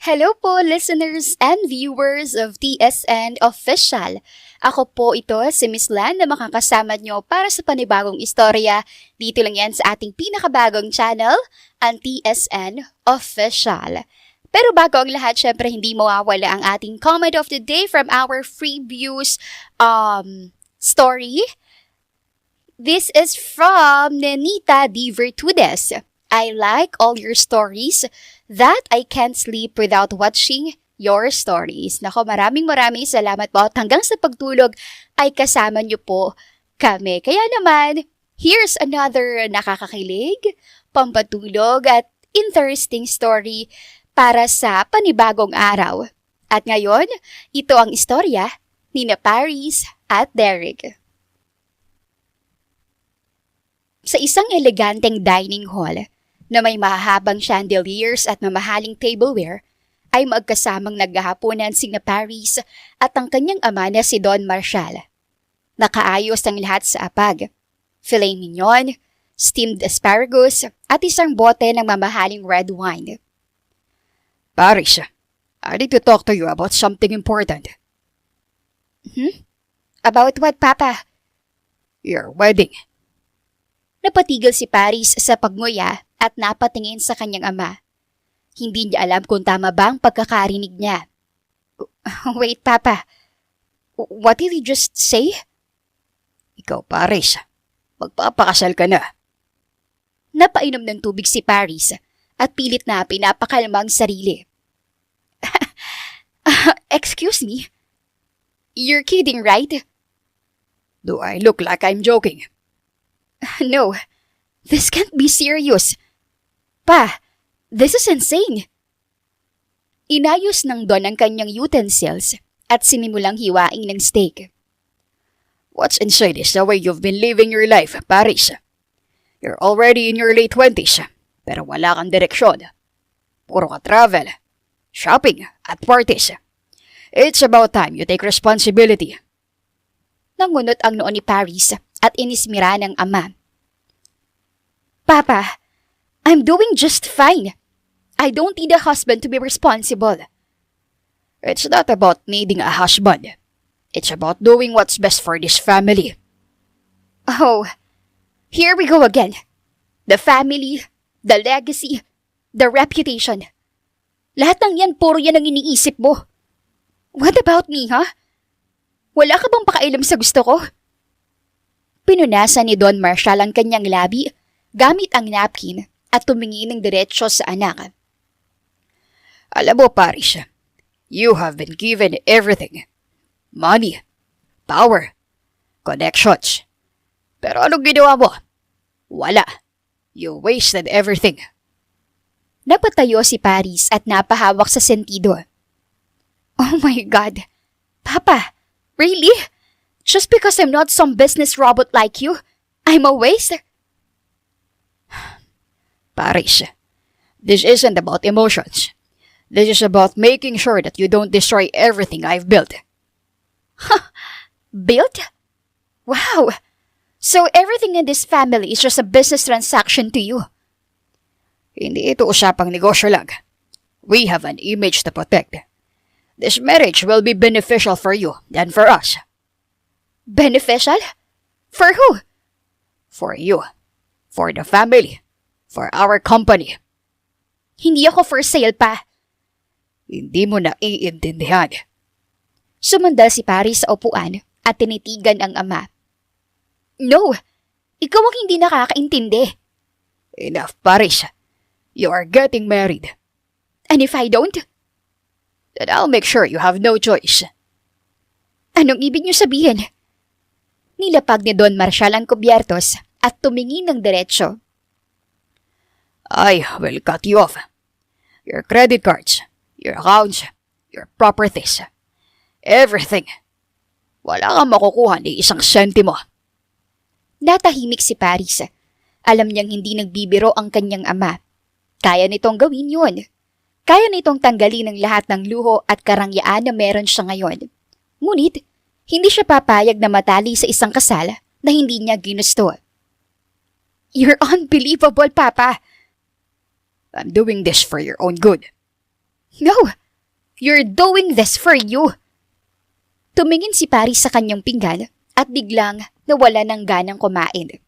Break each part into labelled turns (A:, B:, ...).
A: Hello po listeners and viewers of TSN Official. Ako po ito si Miss Lan na makakasama nyo para sa panibagong istorya. Dito lang yan sa ating pinakabagong channel, ang TSN Official. Pero bago ang lahat, syempre hindi mawawala ang ating comment of the day from our free views story. This is from Nenita D. Virtudes. I like all your stories that I can't sleep without watching your stories. Nako, maraming salamat po at hanggang sa pagtulog ay kasama niyo po kami. Kaya naman, here's another nakakakilig, pampatulog at interesting story para sa panibagong araw. At ngayon, ito ang istorya ni Paris at Derek. Sa isang eleganteng dining hall, na may mahahabang chandeliers at mamahaling tableware, ay magkasamang naghahaponan sina Paris at ang kanyang ama na si Don Marshall. Nakaayos ang lahat sa apag. Filet mignon, steamed asparagus at isang bote ng mamahaling red wine.
B: Paris, I need to talk to you about something important.
A: About what, Papa?
B: Your wedding.
A: Napatigil si Paris sa pagnguya at napatingin sa kanyang ama. Hindi niya alam kung tama ba ang pagkakarinig niya. Wait, Papa. What did you just say?
B: Ikaw, Paris, magpapakasal ka na.
A: Napainom ng tubig si Paris at pilit na pinapakalma ang sarili. Excuse me? You're kidding, right?
B: Do I look like I'm joking?
A: No, this can't be serious. Pa, this is insane. Inayos ng Don ang kanyang utensils at sinimulang hiwain ng steak.
B: What's insane is the way you've been living your life, Paris. You're already in your late 20s, pero wala kang direksyon. Puro ka travel, shopping, at parties. It's about time you take responsibility.
A: Nangunot ang noo ni Paris at inismira ng ama. Papa, I'm doing just fine. I don't need a husband to be responsible.
B: It's not about needing a husband. It's about doing what's best for this family.
A: Oh, here we go again. The family, the legacy, the reputation. Lahat ng yan, puro yan ang iniisip mo. What about me, ha? Wala ka bang pakailam sa gusto ko? Pinunasan ni Don Marshall ang kanyang labi gamit ang napkin at tumingin ng diretsyo sa anak.
B: Alam mo, Paris, you have been given everything. Money, power, connections. Pero anong ginawa mo? Wala. You wasted everything.
A: Napatayo si Paris at napahawak sa sentido. Oh my God! Papa, really? Just because I'm not some business robot like you, I'm a waste?
B: Paris, this isn't about emotions. This is about making sure that you don't destroy everything I've built.
A: Built? Wow! So everything in this family is just a business transaction to you?
B: Hindi ito usapang negosyo lang. We have an image to protect. This marriage will be beneficial for you and for us.
A: Beneficial? For who?
B: For you. For the family. For our company.
A: Hindi ako for sale pa.
B: Hindi mo na iintindihan.
A: Sumandal si Paris sa upuan at tinitigan ang ama. No! Ikaw ang hindi nakakaintindi.
B: Enough, Paris. You are getting married.
A: And if I don't?
B: Then I'll make sure you have no choice.
A: Anong ibig niyo sabihin? Nilapag ni Don Marshall ang kubyertos at tumingin ng diretsyo.
B: I will cut you off. Your credit cards, your accounts, your properties, everything. Wala kang makukuha ni isang sentimo.
A: Natahimik si Paris. Alam niyang hindi nagbibiro ang kanyang ama. Kaya nitong gawin yun. Kaya nitong tanggalin ang lahat ng luho at karangyaan na meron siya ngayon. Ngunit, hindi siya papayag na matali sa isang kasal na hindi niya ginusto. You're unbelievable, Papa.
B: I'm doing this for your own good.
A: No! You're doing this for you! Tumingin si Paris sa kanyang pinggan at biglang nawala ng ganang kumain.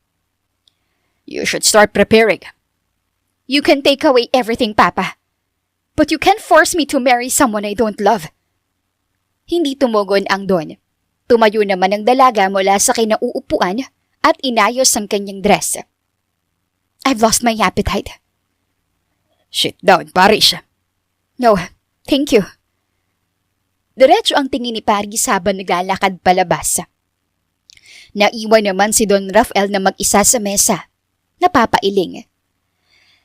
B: You should start preparing.
A: You can take away everything, Papa. But you can't force me to marry someone I don't love. Hindi tumugon ang Don. Tumayo naman ang dalaga mula sa kinauupuan at inayos ang kanyang dress. I've lost my appetite.
B: Sit down, Paris.
A: No, thank you. Diretso ang tingin ni Paris habang naglalakad palabas. Naiwan naman si Don Rafael na mag-isa sa mesa. Napapailing.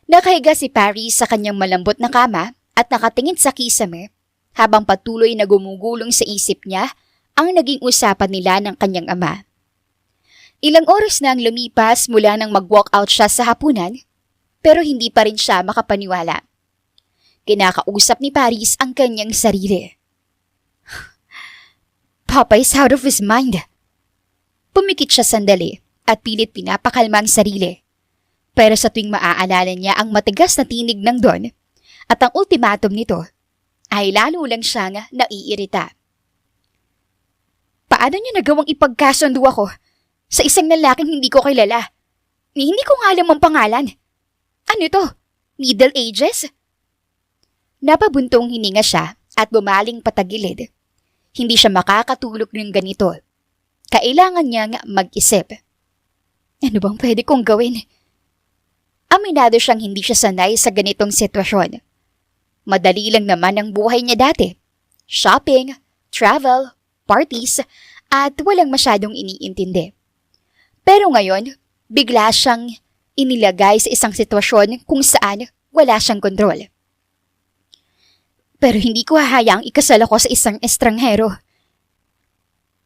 A: Nakahiga si Paris sa kanyang malambot na kama at nakatingin sa kisame habang patuloy na gumugulong sa isip niya ang naging usapan nila ng kanyang ama. Ilang oras na ang lumipas mula nang mag-walk out siya sa hapunan, pero hindi pa rin siya makapaniwala. Kinakausap ni Paris ang kanyang sarili. Papa is out of his mind. Pumikit siya sandali at pilit pinapakalma ang sarili. Pero sa tuwing maaalala niya ang matigas na tinig ng Don at ang ultimatum nito, ay lalo lang siyang naiirita. Paano niya nagawang ipagkasundo ako sa isang lalaking hindi ko kilala? Hindi ko nga alam ang pangalan. Ano to? Middle Ages? Napabuntong hininga siya at bumaling patagilid. Hindi siya makakatulog ng ganito. Kailangan niyang mag-isip. Ano bang pwede kong gawin? Aminado siyang hindi siya sanay sa ganitong sitwasyon. Madali lang naman ang buhay niya dati. Shopping, travel, parties, at walang masyadong iniintindi. Pero ngayon, bigla siyang inilagay sa isang sitwasyon kung saan wala siyang kontrol. Pero hindi ko hahayaang ikasal ako sa isang estranghero.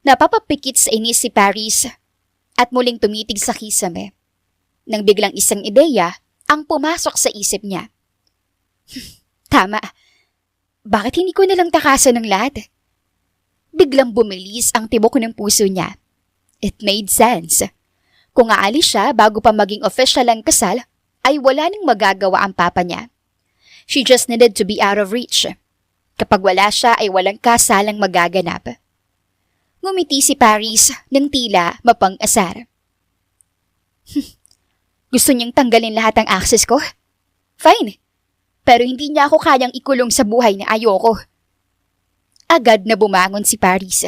A: Napapapikit sa inis si Paris at muling tumitig sa kisame. Nang biglang isang ideya ang pumasok sa isip niya. Tama. Bakit hindi ko nalang takasan ng lahat? Biglang bumilis ang tibok ng puso niya. It made sense. Kung aalis siya bago pa maging official ang kasal, ay wala nang magagawa ang papa niya. She just needed to be out of reach. Kapag wala siya ay walang kasalang magaganap. Ngumiti si Paris ng tila mapang-asar. Gusto niyang tanggalin lahat ng access ko? Fine. Pero hindi niya ako kayang ikulong sa buhay na ayoko. Agad na bumangon si Paris.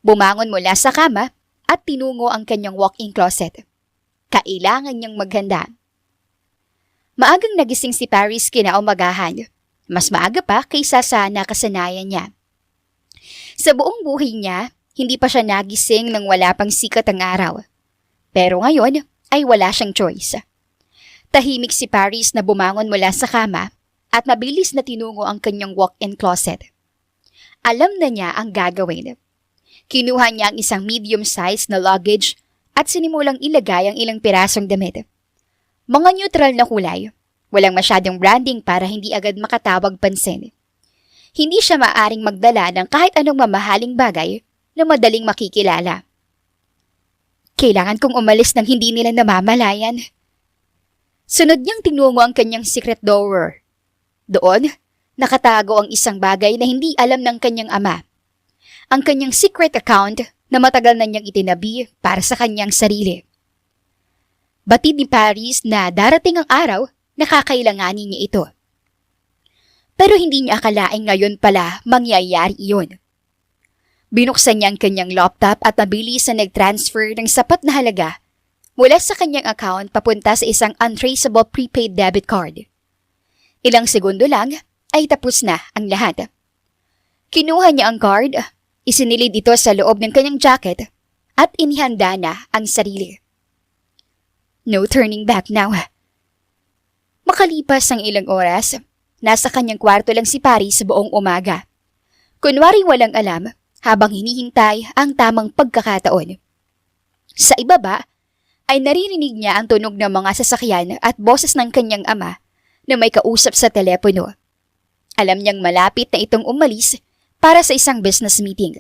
A: Bumangon mula sa kama at tinungo ang kanyang walk-in closet. Kailangan niyang maghanda. Maagang nagising si Paris kinaumagahan. Mas maaga pa kaysa sa nakasanayan niya. Sa buong buhay niya, hindi pa siya nagising nang wala pang sikat ang araw. Pero ngayon ay wala siyang choice. Tahimik si Paris na bumangon mula sa kama at mabilis na tinungo ang kanyang walk-in closet. Alam na niya ang gagawin. Kinuha niya ang isang medium-sized na luggage at sinimulang ilagay ang ilang pirasong damit. Mga neutral na kulay. Walang masyadong branding para hindi agad makatawag pansin. Hindi siya maaring magdala ng kahit anong mamahaling bagay na madaling makikilala. Kailangan kong umalis nang hindi nila namamalayan. Sunod niyang tinungo ang kanyang secret drawer. Doon, nakatago ang isang bagay na hindi alam ng kanyang ama. Ang kanyang secret account na matagal na niyang itinabi para sa kanyang sarili. Batid ni Paris na darating ang araw na kakailanganin niya ito. Pero hindi niya akalaing ngayon pala mangyayari iyon. Binuksan niya ang kanyang laptop at mabilis na nag-transfer ng sapat na halaga mula sa kanyang account papunta sa isang untraceable prepaid debit card. Ilang segundo lang ay tapos na ang lahat. Kinuha niya ang card, isinilid ito sa loob ng kanyang jacket at inihanda na ang sarili. No turning back now. Makalipas ang ilang oras, nasa kanyang kwarto lang si Paris buong umaga. Kunwari walang alam habang hinihintay ang tamang pagkakataon. Sa ibaba, ay naririnig niya ang tunog ng mga sasakyan at boses ng kanyang ama na may kausap sa telepono. Alam niyang malapit na itong umalis para sa isang business meeting.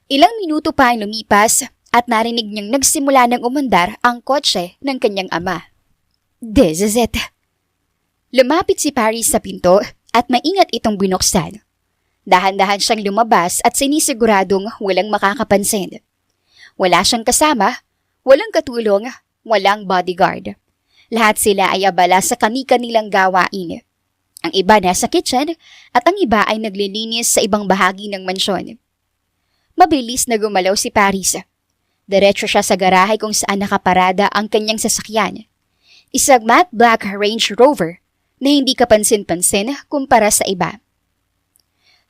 A: Ilang minuto pa ang lumipas at narinig niyang nagsimula ng umandar ang kotse ng kanyang ama. This is it. Lumapit si Paris sa pinto at maingat itong binuksan. Dahan-dahan siyang lumabas at sinisiguradong walang makakapansin. Wala siyang kasama, walang katulong, walang bodyguard. Lahat sila ay abala sa kani-kanilang gawain. Ang iba nasa kitchen at ang iba ay naglilinis sa ibang bahagi ng mansyon. Mabilis na gumalaw si Paris. Diretso siya sa garahe kung saan nakaparada ang kanyang sasakyan. Isang matte black Range Rover na hindi kapansin-pansin kumpara sa iba.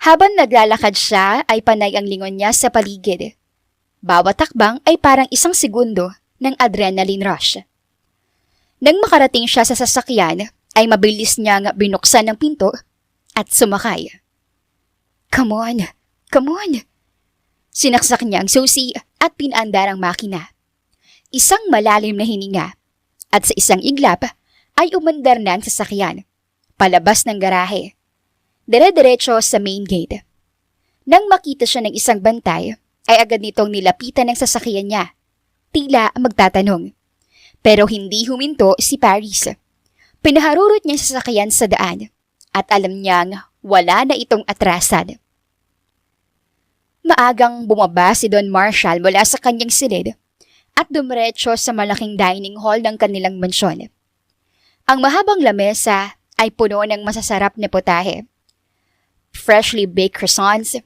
A: Habang naglalakad siya ay panay ang lingon niya sa paligid. Bawat takbang ay parang isang segundo ng adrenaline rush. Nang makarating siya sa sasakyan, ay mabilis niyang binuksan ng pinto at sumakay. Come on! Come on! Sinaksak niya ang susi at pinandar ang makina. Isang malalim na hininga at sa isang iglap ay umandar na ang sasakyan, palabas ng garahe. Dire-diretso sa main gate. Nang makita siya ng isang bantay, ay agad nitong nilapitan ng sasakyan niya. Tila magtatanong. Pero hindi huminto si Paris. Pinaharurot niya sa sasakyan sa daan at alam niyang wala na itong atrasan. Maagang bumaba si Don Marshall mula sa kanyang silid at dumiretso sa malaking dining hall ng kanilang mansyon. Ang mahabang lamesa ay puno ng masasarap na putahe. Freshly baked croissants,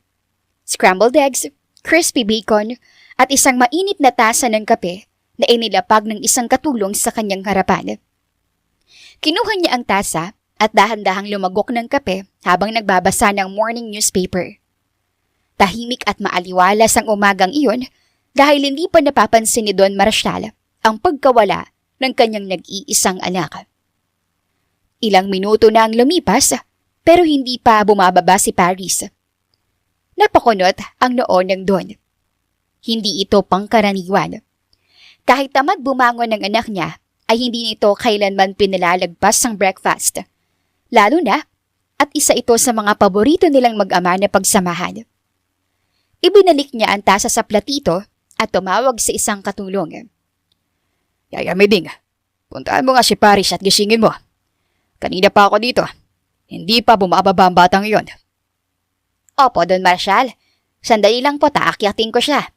A: scrambled eggs, crispy bacon, at isang mainit na tasa ng kape na inilapag ng isang katulong sa kanyang harapan. Kinuha niya ang tasa at dahan-dahang lumagok ng kape habang nagbabasa ng morning newspaper. Tahimik at maaliwalas ang umagang iyon dahil hindi pa napapansin ni Don Marshall ang pagkawala ng kanyang nag-iisang anak. Ilang minuto na ang lumipas pero hindi pa bumababa si Paris. Napakunot ang noo ng Don. Hindi ito pangkaraniwan. Kahit tamad bumangon ng anak niya, ay hindi nito kailanman pinalalagpas ang breakfast. Lalo na, at isa ito sa mga paborito nilang mag-ama na pagsamahan. Ibinalik niya ang tasa sa platito at tumawag sa isang katulong.
B: Yaya Meding, puntaan mo nga si Paris at gisingin mo. Kanina pa ako dito. Hindi pa bumababa ang batang iyon.
A: Opo, Don Marshall. Sandali lang po, taakyatin ko siya.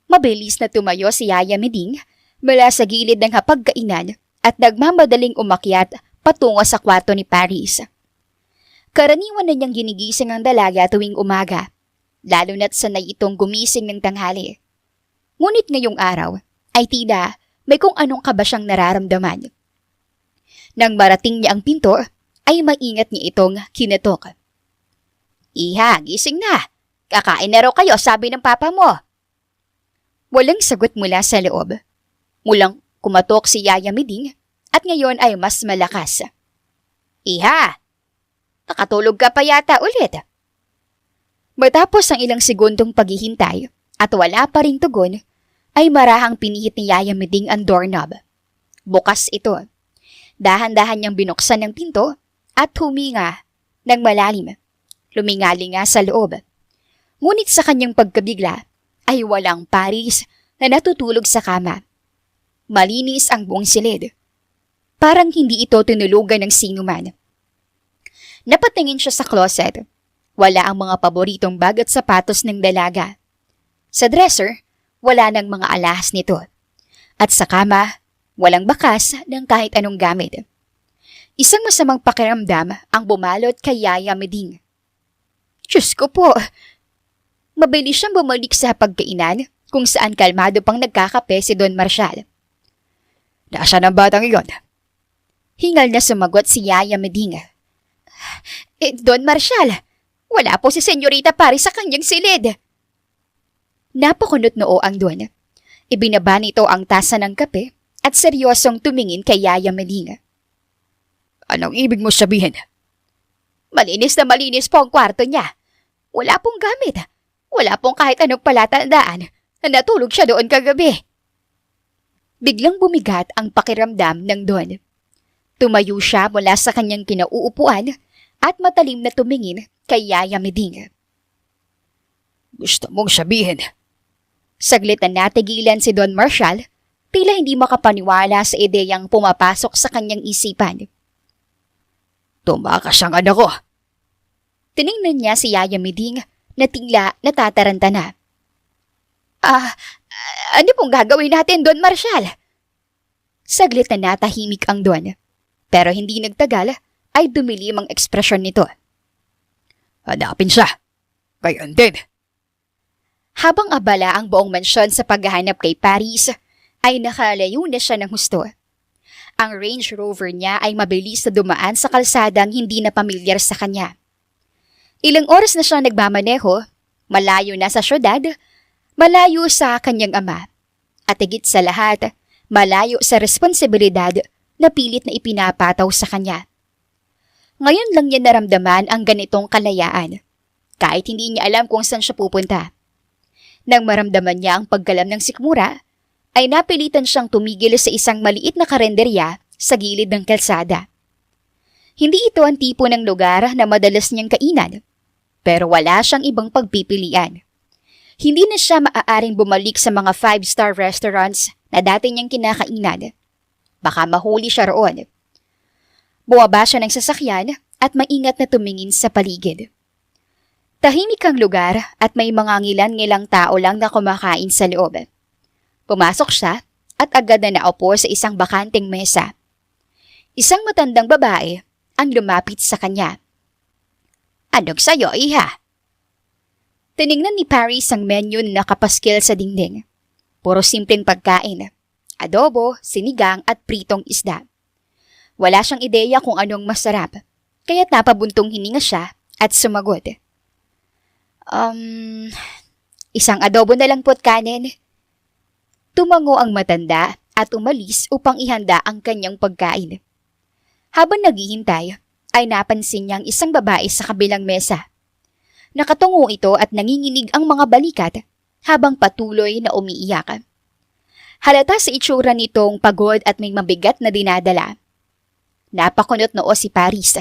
A: Mabilis na tumayo si Yaya Meding mula sa gilid ng hapagkainan at nagmamadaling umakyat patungo sa kwarto ni Paris. Karaniwan na niyang ginigising ang dalaga tuwing umaga, lalo na't sanay itong gumising ng tanghali. Ngunit ngayong araw ay tila may kung anong kaba siyang nararamdaman. Nang marating niya ang pinto, ay maingat niya itong kinatok. Iha, gising na. Kakain na raw kayo, sabi ng papa mo. Walang sagot mula sa loob. Mulang kumatok si Yaya Meding at ngayon ay mas malakas. Iha, nakatulog ka pa yata ulit. Matapos ang ilang segundong paghihintay at wala pa ring tugon, ay marahang pinihit ni Yaya Meding ang doorknob. Bukas ito. Dahan-dahan niyang binuksan ng pinto at huminga ng malalim. Lumingalinga sa loob. Ngunit sa kanyang pagkabigla ay walang Paris na natutulog sa kama. Malinis ang buong silid. Parang hindi ito tinulugan ng sinuman. Napatingin siya sa closet. Wala ang mga paboritong bag at sapatos ng dalaga. Sa dresser, wala ng mga alahas nito. At sa kama, walang bakas ng kahit anong gamit. Isang masamang pakiramdam ang bumalot kay Yaya Meding. Diyos ko po! Mabilis siyang bumalik sa pagkainan kung saan kalmado pang nagkakape si Don Marshall.
B: Nasaan ang batang iyon?
A: Hingal na sumagot si Yaya Meding. Don Marshall, wala po si Senyorita Paris sa kanyang silid. Napakunot noo ang Don. Ibinaba nito ang tasa ng kape at seryosong tumingin kay Yaya Meding.
B: Anong ibig mo sabihin?
A: Malinis na malinis po ang kwarto niya. Wala pong gamit. Wala pong kahit anong palatandaan na natulog siya doon kagabi. Biglang bumigat ang pakiramdam ng Don. Tumayo siya mula sa kanyang kinauupuan at matalim na tumingin kay Yaya Meding.
B: Gusto mong sabihin?
A: Saglit na natigilan si Don Marshall, tila hindi makapaniwala sa ideyang pumapasok sa kanyang isipan.
B: Tumakas ang anak ko.
A: Tiningnan niya si Yaya Miding na tila natataranta na. Ano pong gagawin natin doon, Marshal? Saglit na natahimik ang Don. Pero hindi nagtagal ay dumilim ang ekspresyon nito.
B: Hanapin siya. Gayon din.
A: Habang abala ang buong mansyon sa paghahanap kay Paris, ay nakalayo na siya ng husto. Ang Range Rover niya ay mabilis na dumaan sa kalsadang hindi na pamilyar sa kanya. Ilang oras na siya nagmamaneho, malayo na sa syudad, malayo sa kanyang ama, at higit sa lahat, malayo sa responsibilidad na pilit na ipinapataw sa kanya. Ngayon lang niya naramdaman ang ganitong kalayaan, kahit hindi niya alam kung saan siya pupunta. Nang maramdaman niya ang paggalam ng sikmura, ay napilitan siyang tumigil sa isang maliit na karenderya sa gilid ng kalsada. Hindi ito ang tipo ng lugar na madalas niyang kainan, pero wala siyang ibang pagpipilian. Hindi na siya maaaring bumalik sa mga 5-star restaurants na dati niyang kinakainan. Baka mahuli siya roon. Buwaba siya ng sasakyan at maingat na tumingin sa paligid. Tahimik ang lugar at may mga ngilan-ngilang tao lang na kumakain sa loob. Pumasok siya at agad na naupo sa isang bakanteng mesa. Isang matandang babae ang lumapit sa kanya. Anong sayo, iha? Tiningnan ni Paris ang menu na nakapaskil sa dingding. Puro simpleng pagkain. Adobo, sinigang at pritong isda. Wala siyang ideya kung anong masarap, kaya't napabuntong hininga siya at sumagot. Isang adobo na lang po't kanin. Tumango ang matanda at umalis upang ihanda ang kanyang pagkain. Habang naghihintay, ay napansin niyang isang babae sa kabilang mesa. Nakatungo ito at nanginginig ang mga balikat habang patuloy na umiiyak. Halata sa itsura nitong pagod at may mabigat na dinadala. Napakunot noo si Paris.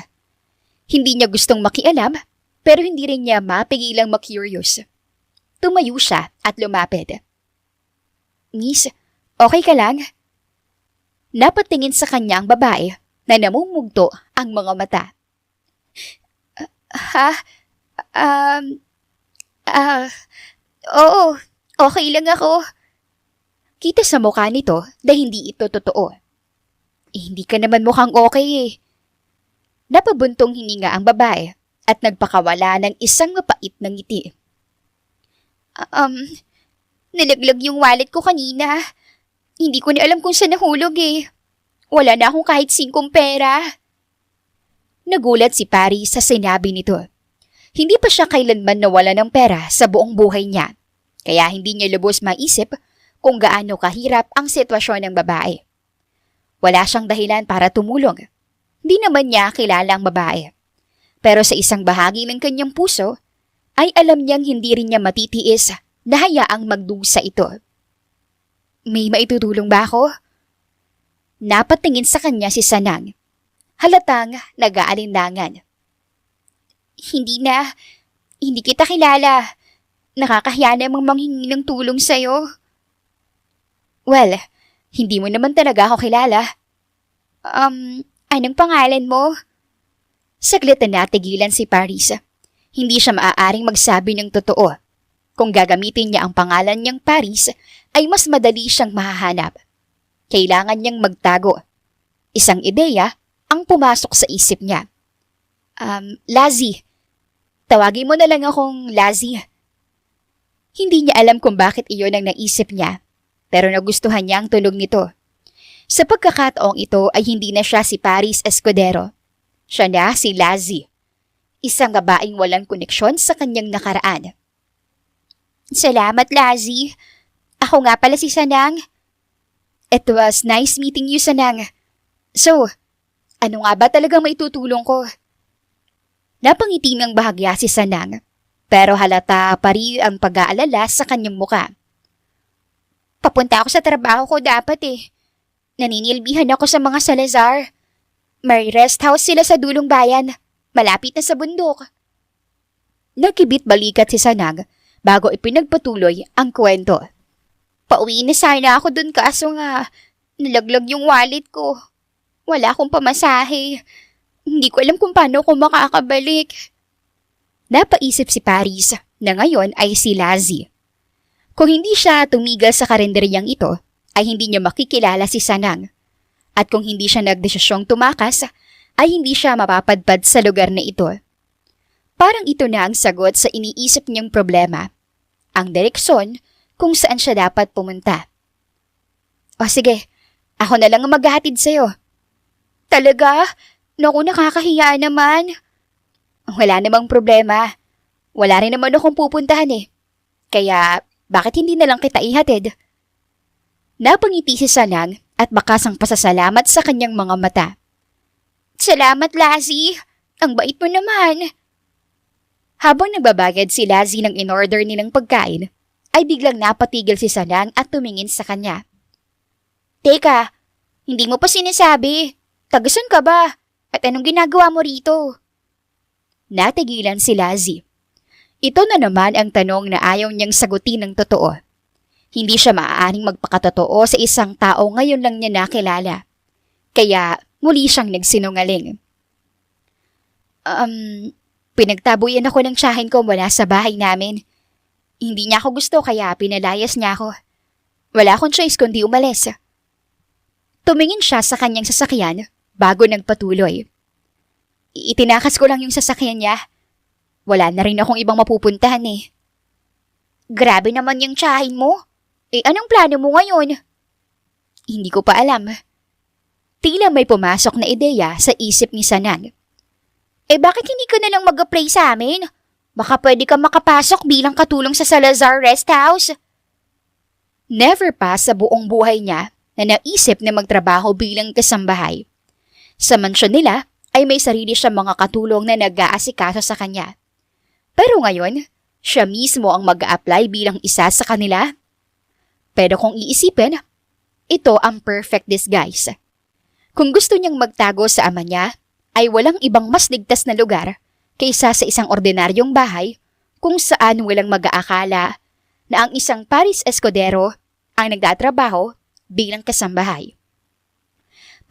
A: Hindi niya gustong makialam, pero hindi rin niya mapigilang makurious. Tumayo siya at lumapit. Miss, okay ka lang? Napatingin sa kanya ang babae na namumugto ang mga mata. Oo, okay lang ako. Kita sa mukha nito na hindi ito totoo. Hindi ka naman mukhang okay eh. Napabuntong hininga ang babae at nagpakawala ng isang mapait na ngiti. Nalaglag yung wallet ko kanina. Hindi ko na alam kung saan nahulog eh. Wala na akong kahit 5 pera. Nagulat si Paris sa sinabi nito. Hindi pa siya kailanman nawala ng pera sa buong buhay niya. Kaya hindi niya lubos maisip kung gaano kahirap ang sitwasyon ng babae. Wala siyang dahilan para tumulong. Hindi naman niya kilala ang babae. Pero sa isang bahagi ng kanyang puso, ay alam niyang hindi rin niya matitiis na hayaang magdusa ito. May maitutulong ba ako? Napatingin sa kanya si Sanang. Halatang nag-aalinlangan. Hindi kita kilala. Nakakahiya namang manghingi ng tulong sa'yo. Well, hindi mo naman talaga ako kilala. Anong pangalan mo? Saglit na natigilan si Paris. Hindi siya maaaring magsabi ng totoo. Kung gagamitin niya ang pangalan niyang Paris, ay mas madali siyang mahahanap. Kailangan niyang magtago. Isang ideya ang pumasok sa isip niya. Lazi. Tawagin mo na lang akong Lazi. Hindi niya alam kung bakit iyon ang naisip niya, pero nagustuhan niya ang tunog nito. Sa pagkakataong ito ay hindi na siya si Paris Escudero. Siya na si Lazi, isang babaeng walang koneksyon sa kanyang nakaraan. Salamat, Lazi. Ako nga pala si Sanang. It was nice meeting you, Sanang. So, ano nga ba talagang maitutulong ko? Napangiti ng bahagya si Sanang, pero halata pa rin ang pag-aalala sa kanyang muka. Papunta ako sa trabaho ko dapat eh. Naninilbihan ako sa mga Salazar. May rest house sila sa dulong bayan, malapit na sa bundok. Nagkibit balikat si Sanang bago ipinagpatuloy ang kwento. Pauwi na sana ako dun kaso nga, nalaglag yung wallet ko. Wala akong pamasahe. Hindi ko alam kung paano ako makakabalik. Napaisip si Paris na ngayon ay si Lazzy. Kung hindi siya tumigil sa karinderyang ito, ay hindi niya makikilala si Sanang. At kung hindi siya nagdesisyong tumakas, ay hindi siya mapapadpad sa lugar na ito. Parang ito na ang sagot sa iniisip niyang problema. Ang direksyon kung saan siya dapat pumunta. O sige, ako na lang ang maghahatid sa'yo. Talaga? Naku, nakakahiya naman. Wala namang problema. Wala rin naman akong pupuntahan eh. Kaya, bakit hindi na lang kita ihatid? Napangiti si Sanang at bakasang pasasalamat sa kanyang mga mata. Salamat, Lazzy. Ang bait mo naman. Habang nagbabayad si Lazzy ng in-order nilang pagkain, ay biglang napatigil si Sanang at tumingin sa kanya. Teka, hindi mo pa sinasabi. Tagasan ka ba? At anong ginagawa mo rito? Natigilan si Lazzy. Ito na naman ang tanong na ayaw niyang sagutin ng totoo. Hindi siya maaaring magpakatotoo sa isang tao ngayon lang niya nakilala. Kaya muli siyang nagsinungaling. Pinagtabuyan ako ng tiyahin ko mula sa bahay namin. Hindi niya ako gusto kaya pinalayas niya ako. Wala akong choice kundi umalis. Tumingin siya sa kanyang sasakyan bago nagpatuloy. Itinakas ko lang yung sasakyan niya. Wala na rin akong ibang mapupuntahan eh. Grabe naman yung tiyahin mo. Anong plano mo ngayon? Hindi ko pa alam. Tila may pumasok na ideya sa isip ni Sanang. Bakit hindi ka na lang mag-apply sa amin? Baka pwede ka makapasok bilang katulong sa Salazar Rest House. Never pa sa buong buhay niya na naisip na magtrabaho bilang kasambahay. Sa mansyon nila ay may sarili siyang mga katulong na nag-aasikaso sa kanya. Pero ngayon, siya mismo ang mag-a-apply bilang isa sa kanila. Pero kung iisipin, ito ang perfect disguise. Kung gusto niyang magtago sa ama niya, ay walang ibang mas ligtas na lugar kaysa sa isang ordinaryong bahay kung saan walang mag-aakala na ang isang Paris Escudero ang nagtatrabaho bilang kasambahay.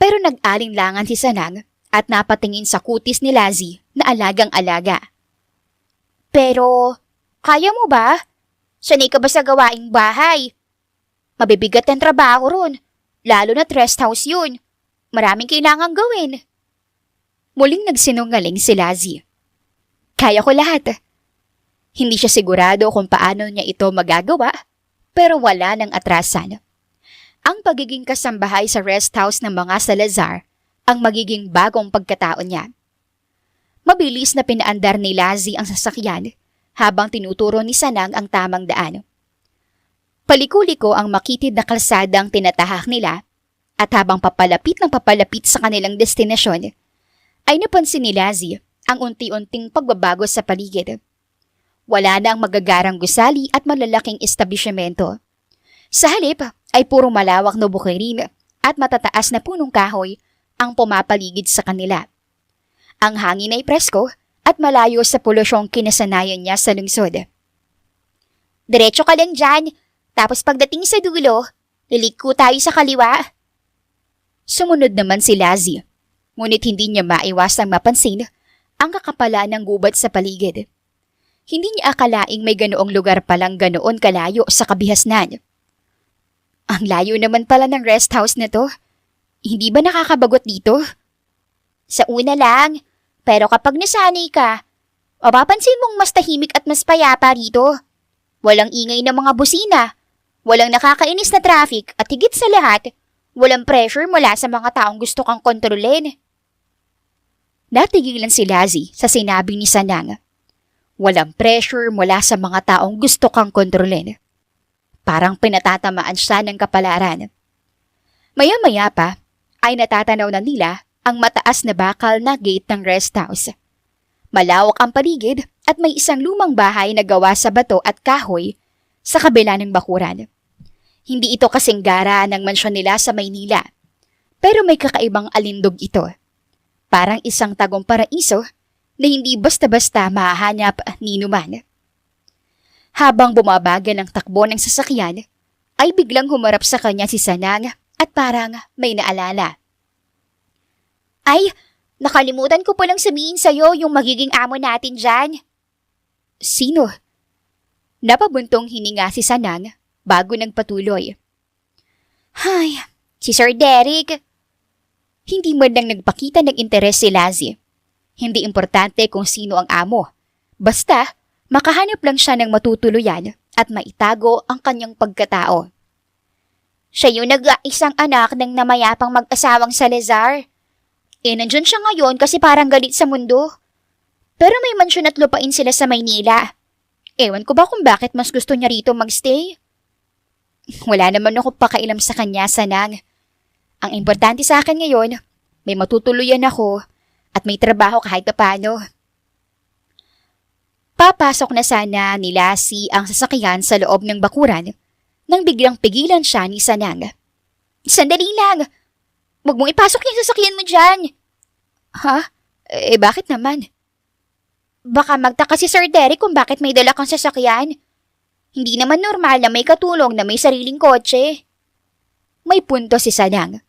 A: Pero nag-alinlangan si Sanang at napatingin sa kutis ni Lazzy na alagang-alaga. Pero, kaya mo ba? Sanay ka ba sa gawaing bahay? Mabibigat ang trabaho ron, lalo na rest house yun. Maraming kailangang gawin. Muling nagsinungaling si Lazzy. Kaya ko lahat. Hindi siya sigurado kung paano niya ito magagawa, pero wala nang atrasan. Ang pagiging kasambahay sa rest house ng mga Salazar ang magiging bagong pagkatao niya. Mabilis na pinaandar ni Lazzy ang sasakyan habang tinuturo ni Sanang ang tamang daan. Paliko-liko ang makitid na kalsada ang tinatahak nila at habang papalapit sa kanilang destinasyon, ay napansin ni Lazzy ang unti-unting pagbabago sa paligid. Wala na ang magagarang gusali at malalaking establishmento. Sa halip ay puro malawak na bukirin at matataas na punong kahoy ang pumapaligid sa kanila. Ang hangin ay presko at malayo sa polusyong kinasanayan niya sa lungsod. Diretso ka lang dyan, tapos pagdating sa dulo, liliko tayo sa kaliwa. Sumunod naman si Lazzy. Ngunit hindi niya maiwasang mapansin ang kakapalan ng gubat sa paligid. Hindi niya akalaing may ganoong lugar palang ganoon kalayo sa kabihasnan. Ang layo naman pala ng rest house na to. Hindi ba nakakabagot dito? Sa una lang, pero kapag nasanay ka, mapapansin mong mas tahimik at mas payapa rito. Walang ingay ng mga busina, walang nakakainis na traffic at higit sa lahat, walang pressure mula sa mga taong gusto kang kontrolin. Natigilan si Lazzy sa sinabi ni Sanang. Walang pressure mula sa mga taong gusto kang kontrolin. Parang pinatatamaan siya ng kapalaran. Maya-maya pa ay natatanaw na nila ang mataas na bakal na gate ng rest house. Malawak ang paligid at may isang lumang bahay na gawa sa bato at kahoy sa kabila ng bakuran. Hindi ito kasing gara ng mansyon nila sa Maynila, pero may kakaibang alindog ito. Parang isang tagong paraiso na hindi basta-basta mahahanap ni numan. Habang bumabagal ang takbo ng sasakyan, ay biglang humarap sa kanya si Sanang at parang may naalala. Ay, Nakalimutan ko palang sabihin sa'yo yung magiging amo natin dyan.
B: Sino? Napabuntong hininga si Sanang bago nagpatuloy.
A: Ay, si Sir Derek.
B: Hindi man lang nagpakita ng interes si Lazzie. Hindi importante kung sino ang amo. Basta, makahanap lang siya ng matutuluyan at maitago ang kanyang pagkatao.
A: Siya yung nag-isang anak ng namayapang mag-asawang Salazar. Nandyan siya ngayon kasi parang galit sa mundo. Pero may mansyon at lupain sila sa Maynila. Ewan ko ba kung bakit mas gusto niya rito magstay?
B: Wala naman ako pakailam sa kanya, Sanang. Ang importante sa akin ngayon, may matutuluyan ako at may trabaho kahit paano. Papasok na sana ni Lassie ang sasakyan sa loob ng bakuran nang biglang pigilan siya ni Sanang.
A: Sandali lang! Huwag mong ipasok yung sasakyan mo dyan!
B: Ha? Bakit naman?
A: Baka magtaka si Sir Derek kung bakit may dala kang sasakyan. Hindi naman normal na may katulong na may sariling kotse.
B: May punto si Sanang.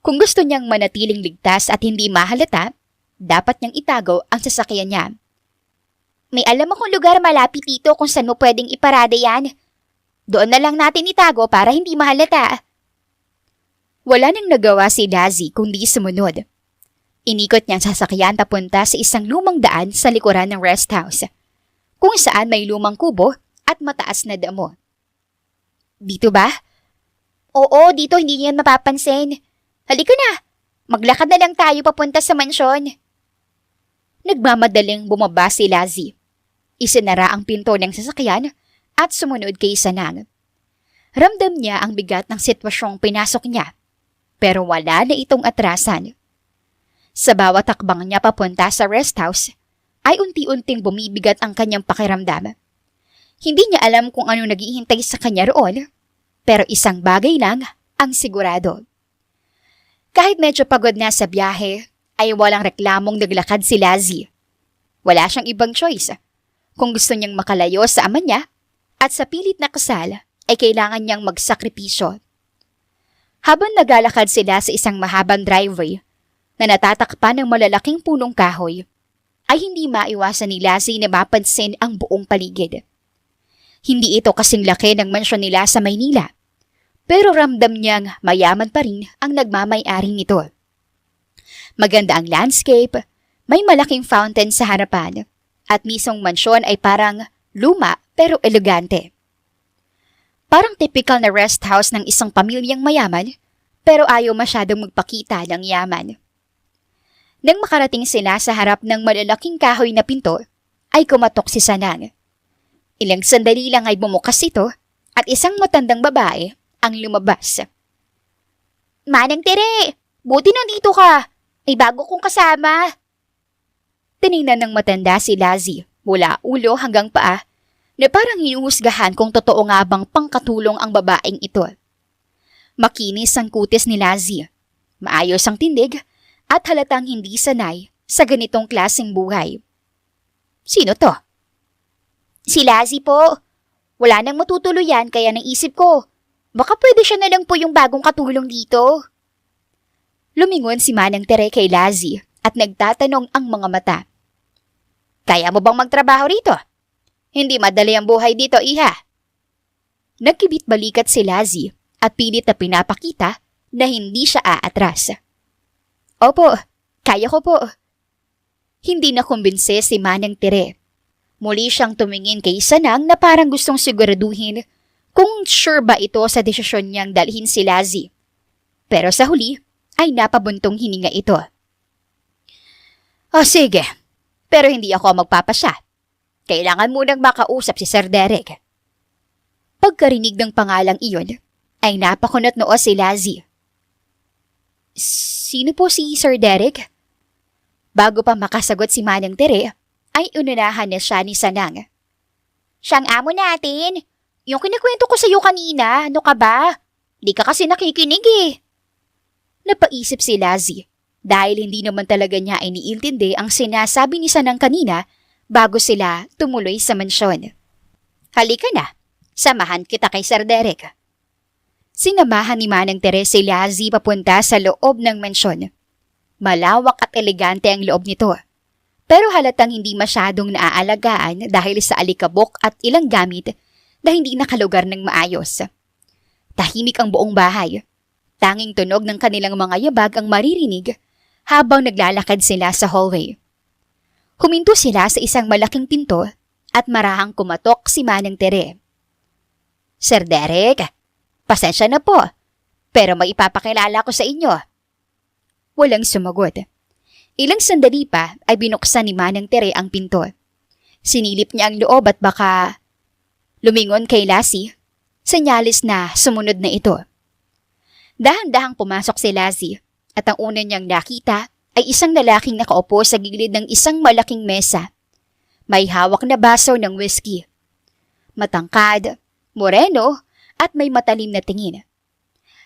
B: Kung gusto niyang manatiling ligtas at hindi mahalata, dapat niyang itago ang sasakyan niya.
A: May alam akong lugar malapit dito kung saan mo pwedeng iparada yan. Doon na lang natin itago para hindi mahalata.
B: Wala nang nagawa si Lazzie kundi sumunod. Inikot niya ang sasakyan papunta sa isang lumang daan sa likuran ng rest house, kung saan may lumang kubo at mataas na damo.
A: Dito ba? Oo, dito hindi niyan mapapansin. Halika na, maglakad na lang tayo papunta sa mansyon.
B: Nagmamadaling bumaba si Lazzie. Isinara ang pinto ng sasakyan at sumunod kay Sanang. Ramdam niya ang bigat ng sitwasyong pinasok niya, pero wala na itong atrasan. Sa bawat takbang niya papunta sa rest house, ay unti-unting bumibigat ang kanyang pakiramdam. Hindi niya alam kung ano naghihintay sa kanya roon, pero isang bagay lang ang sigurado. Kahit medyo pagod na sa biyahe, ay walang reklamong naglakad si Lazzie. Wala siyang ibang choice. Kung gusto niyang makalayo sa ama niya, at sa pilit na kasal, ay kailangan niyang magsakripisyo. Habang naglalakad sila sa isang mahabang driveway, na natatakpan ng malalaking punong kahoy, ay hindi maiwasan ni Lazzie na mapansin ang buong paligid. Hindi ito kasing laki ng mansyon nila sa Maynila, pero ramdam niyang mayaman pa rin ang nagmamay-ari nito. Maganda ang landscape, may malaking fountain sa harapan, at mismong mansyon ay parang luma pero elegante. Parang typical na rest house ng isang pamilyang mayaman, pero ayaw masyadong magpakita ng yaman. Nang makarating sila sa harap ng malalaking kahoy na pinto, ay kumatok si Sanang. Ilang sandali lang ay bumukas ito at isang matandang babae ang lumabas.
A: Manang Tere, buti nandito ka. May bago kong kasama.
B: Tiningnan ng matanda si Lazzie mula ulo hanggang paa na parang hinuhusgahan kung totoo nga bang pangkatulong ang babaeng ito. Makinis ang kutis ni Lazzie, maayos ang tindig, at halatang hindi sanay sa ganitong klaseng buhay. Sino to?
A: Si Lazzie po. Wala nang matutuluyan kaya naisip ko, baka pwede siya na lang po yung bagong katulong dito.
B: Lumingon si Manang Tere kay Lazzie at nagtatanong ang mga mata.
A: Kaya mo bang magtrabaho rito? Hindi madali ang buhay dito, iha.
B: Nagkibit balikat si Lazzie at pilit na pinapakita na hindi siya aatras. Opo, kaya ko po. Hindi na kumbinse si Manang Tere. Muli siyang tumingin kay Sanang na parang gustong siguraduhin kung sure ba ito sa desisyon niyang dalhin si Lazzie. Pero sa huli ay napabuntong hininga ito. O sige, pero hindi ako magpapasya. Kailangan munang makausap si Sir Derek. Pagkarinig ng pangalang iyon, ay napakunot noo si Lazzie. Sino po si Sir Derek? Bago pa makasagot si Manang Tere, ay ununahan na siya ni Sanang.
A: Siyang amo natin. Yung kinikwento ko sa iyo kanina, ano ka ba? Di ka kasi nakikinig eh.
B: Napaisip si Lazzie dahil hindi naman talaga niya iniintindi ang sinasabi ni Sanang kanina bago sila tumuloy sa mansyon. Halika na, samahan kita kay Sir Derek. Sinamahan ni Manang Tere si Lazzie papunta sa loob ng mansyon.
A: Malawak at elegante ang loob nito. Pero halatang hindi masyadong naaalagaan dahil sa alikabok at ilang gamit na hindi nakalugar ng maayos. Tahimik ang buong bahay. Tanging tunog ng kanilang mga yabag ang maririnig habang naglalakad sila sa hallway. Huminto sila sa isang malaking pinto at marahang kumatok si Manang Tere. Sir Derek, pasensya na po, pero may ipapakilala ko sa inyo. Walang sumagot. Ilang sandali pa ay binuksan ni Manang Tere ang pinto. Sinilip niya ang loob at baka lumingon kay Lassie, senyalis na sumunod na ito. Dahan-dahang pumasok si Lassie at ang una niyang nakita ay isang lalaking nakaupo sa gilid ng isang malaking mesa. May hawak na baso ng whiskey. Matangkad, moreno at may matalim na tingin.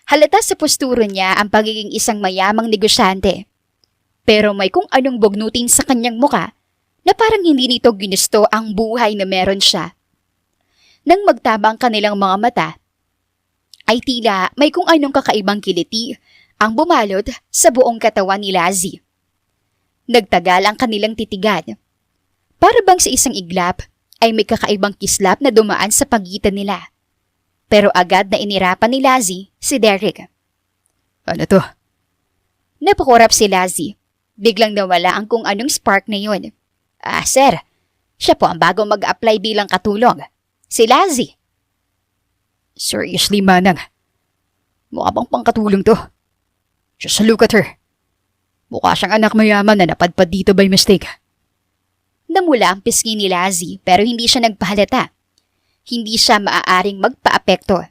A: Halata sa posturo niya ang pagiging isang mayamang negosyante. Pero may kung anong bugnutin sa kanyang muka na parang hindi nito ginusto ang buhay na meron siya. Nang magtama ang kanilang mga mata, ay tila may kung anong kakaibang kiliti ang bumalot sa buong katawan ni Lassie. Nagtagal ang kanilang titigan. Para bang sa isang iglap ay may kakaibang kislap na dumaan sa pagitan nila. Pero agad na inirapan ni Lassie si Derek.
B: Ano to?
A: Napakurap si Lassie. Biglang nawala ang kung anong spark na yun. Sir, siya po ang bagong mag-apply bilang katulong. Si Lassie.
B: Seriously, Manang. Mukha bang pangkatulong to? Just look at her. Mukha siyang anak mayaman na napadpad dito by mistake.
A: Namula ang pisngi ni Lassie pero hindi siya nagpahalata. Hindi siya maaaring magpaapekto.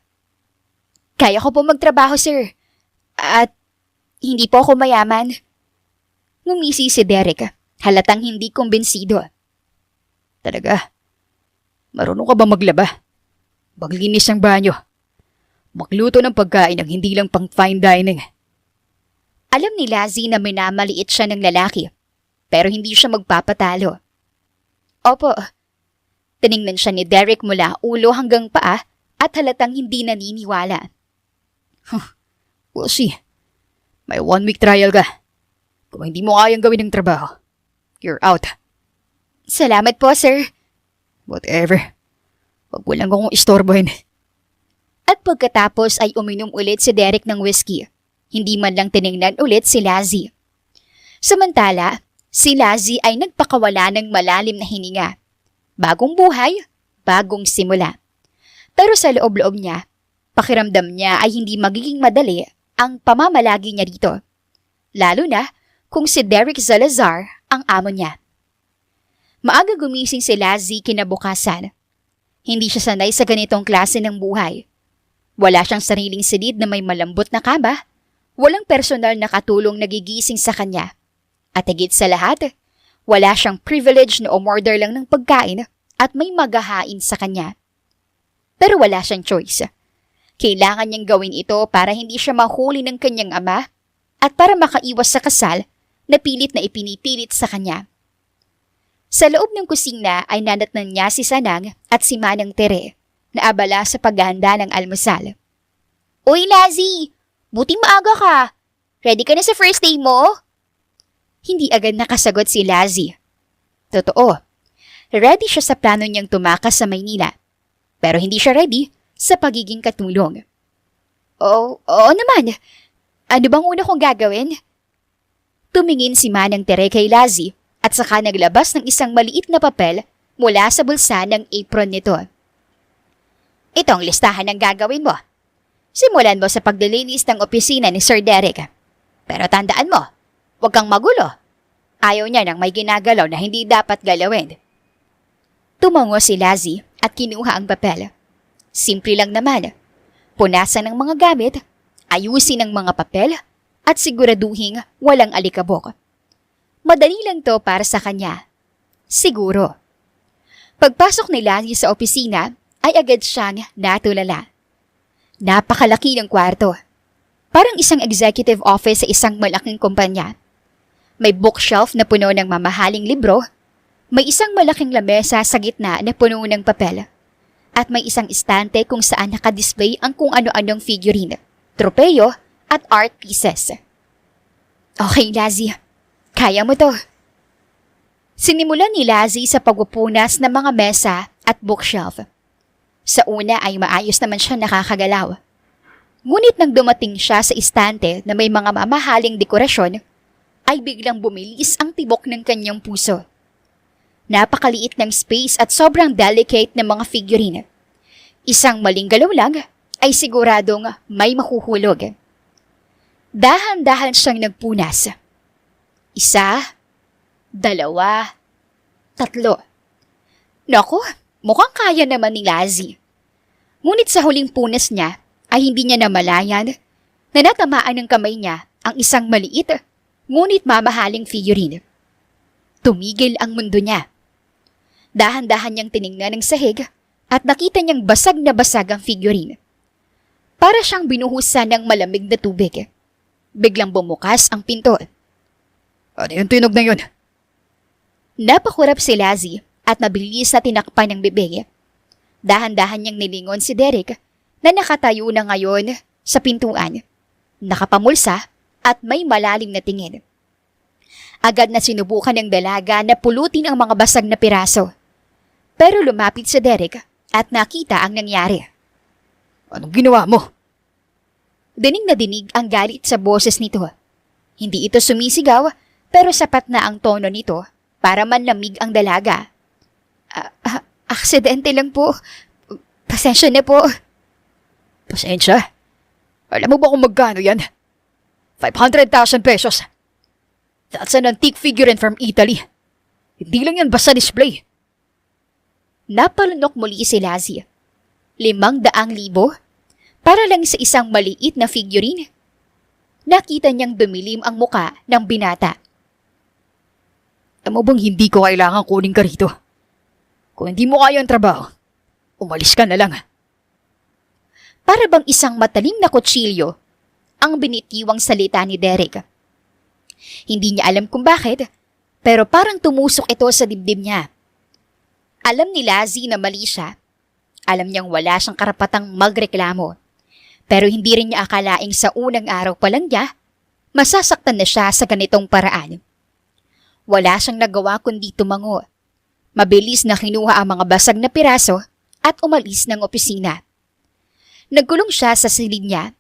A: Kaya ko po magtrabaho, sir. At hindi po ako mayaman. Ngumisi si Derek, halatang hindi kumbinsido.
B: Talaga? Marunong ka ba maglaba? Maglinis ng banyo? Magluto ng pagkain ng hindi lang pang fine dining?
A: Alam ni Lassie na minamaliit siya ng lalaki, pero hindi siya magpapatalo. Opo. Tiningnan siya ni Derek mula ulo hanggang paa at halatang hindi naniniwala.
B: We'll see. May 1 week trial ka. Kung hindi mo kayang gawin ng trabaho, you're out.
A: Salamat po, sir.
B: Whatever. Huwag mo lang akong istorbohin.
A: At pagkatapos ay uminom ulit si Derek ng whiskey. Hindi man lang tiningnan ulit si Lassie. Samantala, si Lassie ay nagpakawala ng malalim na hininga. Bagong buhay, bagong simula. Pero sa loob-loob niya, pakiramdam niya ay hindi magiging madali ang pamamalagi niya dito. Lalo na kung si Derek Salazar ang amo niya. Maaga gumising si Lassie kinabukasan. Hindi siya sanay sa ganitong klase ng buhay. Wala siyang sariling silid na may malambot na kaba. Walang personal na katulong nagigising sa kanya. At higit sa lahat, wala siyang privilege na umorder lang ng pagkain at may maghahain sa kanya. Pero wala siyang choice. Kailangan niyang gawin ito para hindi siya mahuli ng kanyang ama at para makaiwas sa kasal na pilit na ipinipilit sa kanya. Sa loob ng kusina ay nanatnan niya si Sanang at si Manang Tere na abala sa paghahanda ng almusal. Uy, Lassie! Buting maaga ka! Ready ka na sa first day mo? Hindi agad nakasagot si Lassie. Totoo, ready siya sa plano niyang tumakas sa Maynila. Pero hindi siya ready sa pagiging katulong. Oo naman. Ano bang una kong gagawin? Tumingin si Manang Tere kay Lassie at saka naglabas ng isang maliit na papel mula sa bulsa ng apron nito. Itong listahan ng gagawin mo. Simulan mo sa paglilinis ng opisina ni Sir Derek. Pero tandaan mo, huwag kang magulo. Ayaw niya nang may ginagalaw na hindi dapat galawin. Tumango si Lassie at kinuha ang papel. Simple lang naman. Punasan ng mga gamit, ayusin ang mga papel, at siguraduhing walang alikabok. Madali lang to para sa kanya. Siguro. Pagpasok ni Lassie sa opisina, ay agad siyang natulala. Napakalaki ng kwarto. Parang isang executive office sa isang malaking kumpanya. May bookshelf na puno ng mamahaling libro, may isang malaking lamesa sa gitna na puno ng papel, at may isang istante kung saan nakadisplay ang kung ano-anong figurine, tropeyo at art pieces. Okay, Lazzy. Kaya mo to. Sinimulan ni Lazzy sa pagpupunas ng mga mesa at bookshelf. Sa una ay maayos naman siya nakakagalaw. Ngunit nang dumating siya sa istante na may mga mamahaling dekorasyon, ay biglang bumilis ang tibok ng kanyang puso. Napakaliit ng space at sobrang delicate ng mga figurine. Isang maling galaw lang ay siguradong may mahuhulog. Dahan-dahan siyang nagpunas. 1, 2, 3. Naku, mukhang kaya naman ni Lazzy. Ngunit sa huling punas niya ay hindi niya namalayan na natamaan ng kamay niya ang isang maliit ngunit mamahaling figurine. Tumigil ang mundo niya. Dahan-dahan niyang tiningnan ang sahig at nakita niyang basag na basag ang figurine. Para siyang binuhusan ng malamig na tubig. Biglang bumukas ang pinto.
B: Ano yung tunog na yun?
A: Napakurap si Lazzy at mabilis na tinakpan ng bibig. Dahan-dahan niyang nilingon si Derek na nakatayo na ngayon sa pintuan. Nakapamulsa at may malalim na tingin. Agad na sinubukan ng dalaga na pulutin ang mga basag na piraso. Pero lumapit si Derek at nakita ang nangyari.
B: Anong ginawa mo?
A: Dinig na dinig ang galit sa boses nito. Hindi ito sumisigaw pero sapat na ang tono nito para manlamig ang dalaga. Aksidente lang po. Pasensya na po.
B: Pasensya? Alam mo ba kung magkano yan? 500,000 pesos. That's an antique figurine from Italy. Hindi lang yan basta display.
A: Napalunok muli si Lazzy. 500,000 para lang sa isang maliit na figurine. Nakita niyang dumilim ang muka ng binata.
B: Alam mo bang hindi ko kailangan kunin ka rito? Kung hindi mo kaya ang trabaho, umalis ka na lang.
A: Para bang isang matalim na kutsilyo ang binitiwang salita ni Derek. Hindi niya alam kung bakit, pero parang tumusok ito sa dibdib niya. Alam ni Lazzy na mali siya. Alam niyang wala siyang karapatang magreklamo. Pero hindi rin niya akalaing sa unang araw pa lang niya, masasaktan na siya sa ganitong paraan. Wala siyang nagawa kundi tumango. Mabilis na kinuha ang mga basag na piraso at umalis ng opisina. Nagkulong siya sa silid niya.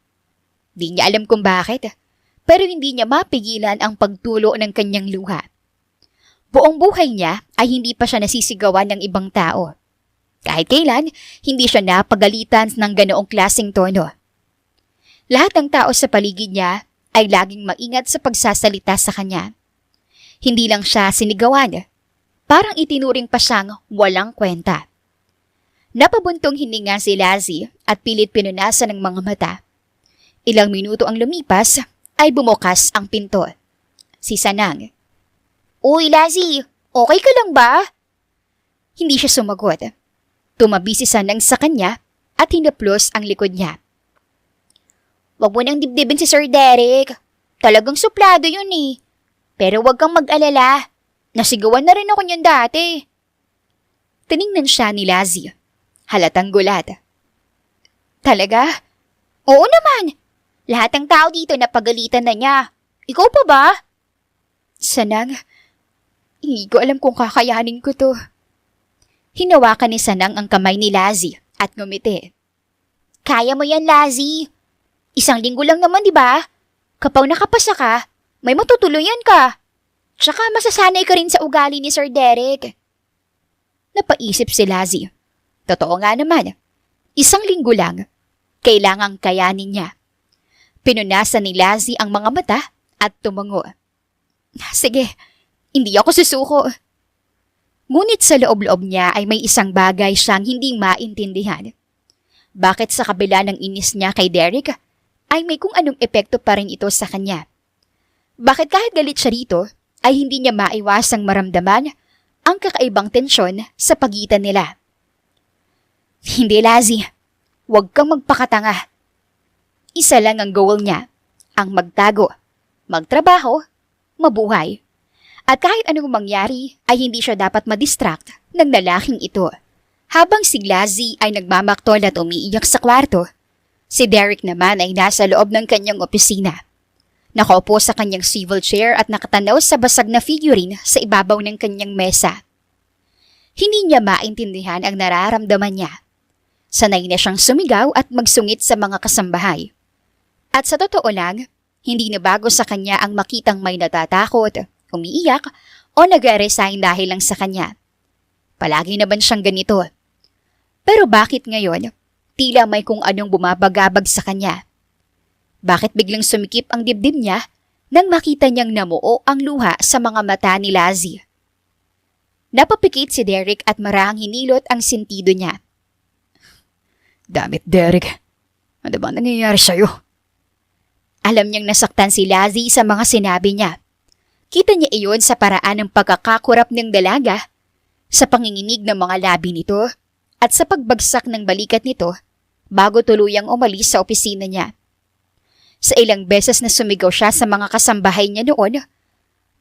A: Di niya alam kung bakit, pero hindi niya mapigilan ang pagtulo ng kanyang luha. Buong buhay niya ay hindi pa siya nasisigawan ng ibang tao. Kahit kailan, hindi siya napagalitan ng ganoong klaseng tono. Lahat ng tao sa paligid niya ay laging maingat sa pagsasalita sa kanya. Hindi lang siya sinigawan, parang itinuring pa siyang walang kwenta. Napabuntong hininga si Lazzy at pilit pinunasan ng mga mata. Ilang minuto ang lumipas ay bumukas ang pinto. Si Sanang. Uy, Lazzy, okay ka lang ba? Hindi siya sumagot. Tumabi si Sanang sa kanya at hinaplos ang likod niya. Wag mo nang dibdibin si Sir Derek. Talagang suplado yun eh. Pero wag kang mag-alala. Nasigawan na rin ako niyan dati. Tiningnan siya ni Lazzy. Halatang gulat. Talaga? Oo naman. Lahat ng tao dito napagalitan na niya. Ikaw pa ba? Sanang, hindi ko alam kung kakayanin ko to. Hinawakan ni Sanang ang kamay ni Lazzy at ngumiti. Kaya mo yan, Lazzy. 1 linggo lang naman, di ba? Kapag nakapasa ka, may matutuluyan ka. Tsaka masasanay ka rin sa ugali ni Sir Derek. Napaisip si Lazzy. Totoo nga naman. 1 linggo lang. Kailangang kayanin niya. Pinunasan ni Lazzy ang mga mata at tumango. Sige, hindi ako susuko. Ngunit sa loob-loob niya ay may isang bagay siyang hindi maintindihan. Bakit sa kabila ng inis niya kay Derek, ay may kung anong epekto pa rin ito sa kanya? Bakit kahit galit siya rito, ay hindi niya maiwasang maramdaman ang kakaibang tensyon sa pagitan nila? Hindi, Lazzy. Huwag kang magpakatanga. Isa lang ang goal niya, ang magtago, magtrabaho, mabuhay. At kahit anong mangyari ay hindi siya dapat madistract ng lalaking ito. Habang si Lazzy ay nagmamaktol at umiiyak sa kwarto, si Derek naman ay nasa loob ng kanyang opisina. Nakaupo sa kanyang swivel chair at nakatanaw sa basag na figurine sa ibabaw ng kanyang mesa. Hindi niya maintindihan ang nararamdaman niya. Sanay na siyang sumigaw at magsungit sa mga kasambahay. At sa totoo lang, hindi na bago sa kanya ang makitang may natatakot, umiiyak o nag-resign dahil lang sa kanya. Palagi naman siyang ganito. Pero bakit ngayon, tila may kung anong bumabagabag sa kanya? Bakit biglang sumikip ang dibdib niya nang makita niyang namuo ang luha sa mga mata ni Lazzy? Napapikit si Derek at marahang hinilot ang sentido niya.
B: Damn it, Derek. Ano ba nangyayari sa'yo?
A: Alam niyang nasaktan si Lazzy sa mga sinabi niya. Kita niya iyon sa paraan ng pagkakakurap ng dalaga, sa panginginig ng mga labi nito, at sa pagbagsak ng balikat nito bago tuluyang umalis sa opisina niya. Sa ilang beses na sumigaw siya sa mga kasambahay niya noon,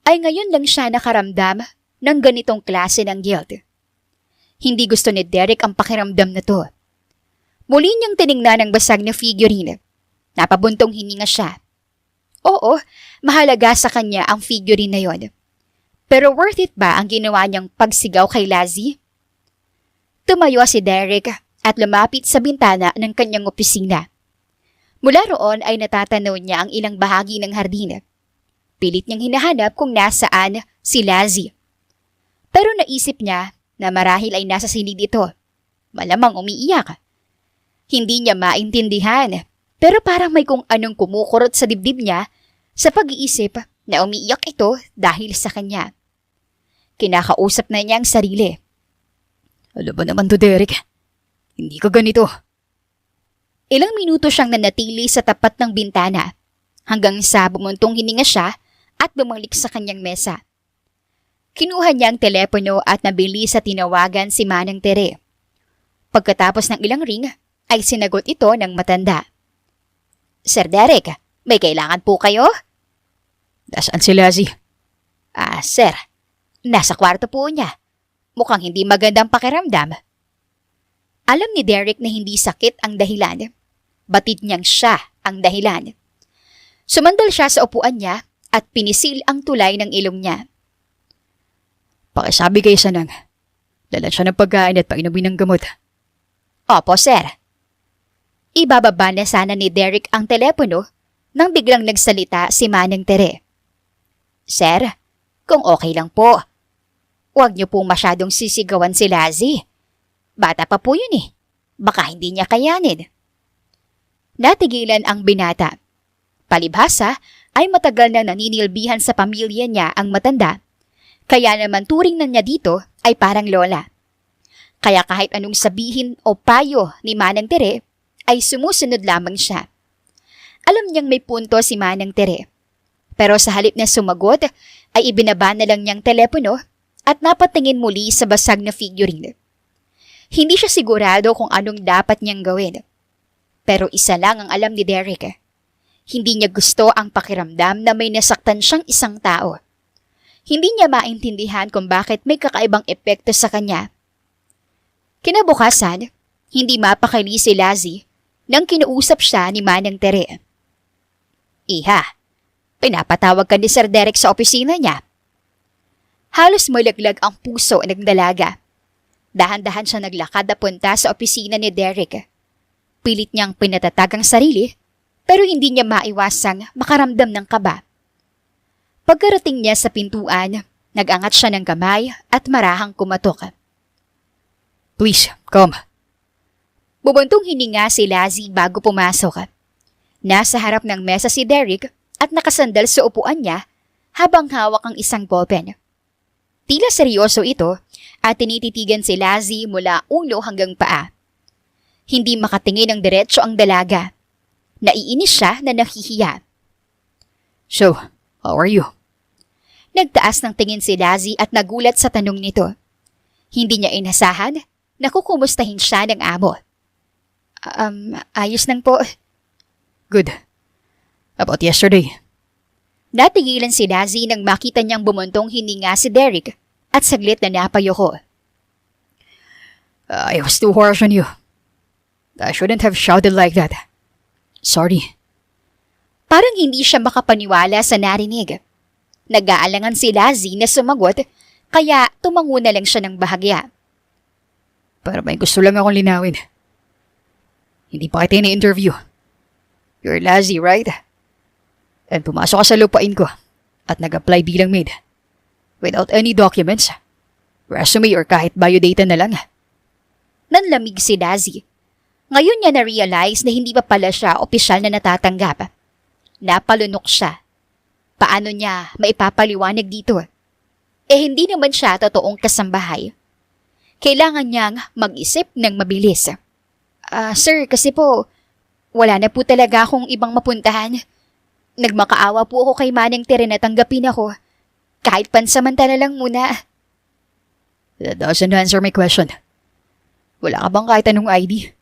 A: ay ngayon lang siya nakaramdam ng ganitong klase ng guilt. Hindi gusto ni Derek ang pakiramdam na to. Muli niyang tiningnan ang basag na figurine. Napabuntong hininga siya. Oo, mahalaga sa kanya ang figurine na yon. Pero worth it ba ang ginawa niyang pagsigaw kay Lazzy? Tumayo si Derek at lumapit sa bintana ng kanyang opisina. Mula roon ay natatanaw niya ang ilang bahagi ng hardin. Pilit niyang hinahanap kung nasaan si Lazzy. Pero naisip niya na marahil ay nasa silid ito. Malamang umiiyak. Hindi niya maintindihan, pero parang may kung anong kumukurot sa dibdib niya sa pag-iisip na umiiyak ito dahil sa kanya. Kinakausap na niya ang sarili.
B: Ano ba naman to, Derek? Hindi ka ganito.
A: Ilang minuto siyang nanatili sa tapat ng bintana hanggang sa bumuntong hininga siya at bumalik sa kanyang mesa. Kinuha niya ang telepono at nabili sa tinawagan si Manang Tere. Pagkatapos ng ilang ring, ay sinagot ito ng matanda. Sir Derek, may kailangan po kayo?
B: Nasaan si Lazzy?
A: Sir, nasa kwarto po niya. Mukhang hindi magandang pakiramdam. Alam ni Derek na hindi sakit ang dahilan. Batid niyang siya ang dahilan. Sumandal siya sa upuan niya at pinisil ang tulay ng ilong niya.
B: Pakisabi kay Sanang. Dalan siya ng pagkain at painumin ng gamot.
A: Opo, sir. Ibababa na sana ni Derek ang telepono nang biglang nagsalita si Manang Tere. Sir, kung okay lang po, huwag niyo po masyadong sisigawan si Lazzy. Bata pa po yun eh. Baka hindi niya kayanin. Natigilan ang binata. Palibhasa ay matagal na naninilbihan sa pamilya niya ang matanda. Kaya naman turing na niya dito ay parang lola. Kaya kahit anong sabihin o payo ni Manang Tere ay sumusunod lamang siya. Alam niyang may punto si Manang Tere. Pero sa halip na sumagot ay ibinaba na lang niyang telepono at napatingin muli sa basag na figurine. Hindi siya sigurado kung anong dapat niyang gawin. Pero isa lang ang alam ni Derek. Hindi niya gusto ang pakiramdam na may nasaktan siyang isang tao. Hindi niya maintindihan kung bakit may kakaibang epekto sa kanya. Kinabukasan, hindi mapakali si Lazzy nang kinuusap siya ni Manang Tere. Iha, pinapatawag ka ni Sir Derek sa opisina niya. Halos malaglag ang puso ng dalaga. Dahan-dahan siya naglakad na punta sa opisina ni Derek. Pilit niyang pinatatag ang sarili, pero hindi niya maiwasang makaramdam ng kaba. Pagkarating niya sa pintuan, nag-angat siya ng kamay at marahang kumatok.
B: Please, come.
A: Bubuntong hininga si Lazzy bago pumasok. Nasa harap ng mesa si Derek at nakasandal sa upuan niya habang hawak ang isang ballpen. Tila seryoso ito at tinititigan si Lazzy mula ulo hanggang paa. Hindi makatingin ng diretso ang dalaga. Naiinis siya na nahihiya.
B: So, how are you?
A: Nagtaas ng tingin si Lazzy at nagulat sa tanong nito. Hindi niya inasahan na kukumustahin siya ng amo. Ayos lang po.
B: Good. About yesterday?
A: Natigilan si Lazzy nang makita niyang bumuntong hininga si Derek at saglit na napayoko.
B: I was too harsh on you. I shouldn't have shouted like that. Sorry.
A: Parang hindi siya makapaniwala sa narinig. Nag-aalangan si Lazzy na sumagot, kaya tumango na lang siya ng bahagya.
B: Pero may gusto lang akong linawin. Hindi pa kita na-interview. You're Lazzy, right? And pumasok ka sa lupain ko at nag-apply bilang maid. Without any documents, resume or kahit biodata na lang.
A: Nanlamig si Lazzy. Ngayon niya na-realize na hindi pa pala siya opisyal na natatanggap. Napalunok siya. Paano niya maipapaliwanag dito? Hindi naman siya totoong kasambahay. Kailangan niyang mag-isip ng mabilis. Sir, kasi po, wala na po talaga akong ibang mapuntahan. Nagmakaawa po ako kay Manang Tere na tanggapin ako. Kahit pansamantala lang muna.
B: That doesn't answer my question. Wala ka bang kahit anong ID?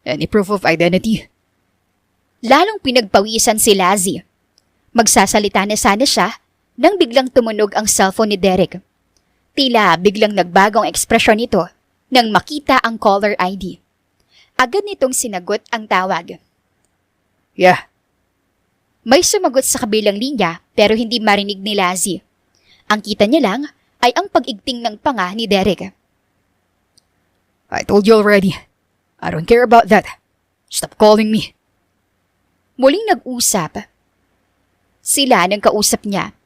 B: Any proof of identity?
A: Lalong pinagpawisan si Lazzy. Magsasalita na sana siya nang biglang tumunog ang cellphone ni Derek. Tila biglang nagbago ang ekspresyon nito nang makita ang caller ID. Agad nitong sinagot ang tawag.
B: Yeah.
A: May sumagot sa kabilang linya pero hindi marinig ni Lazzy. Ang kita niya lang ay ang pag-igting ng panga ni Derek.
B: I told you already. I don't care about that. Stop calling me.
A: Muling nag-usap. Sila nang kausap niya.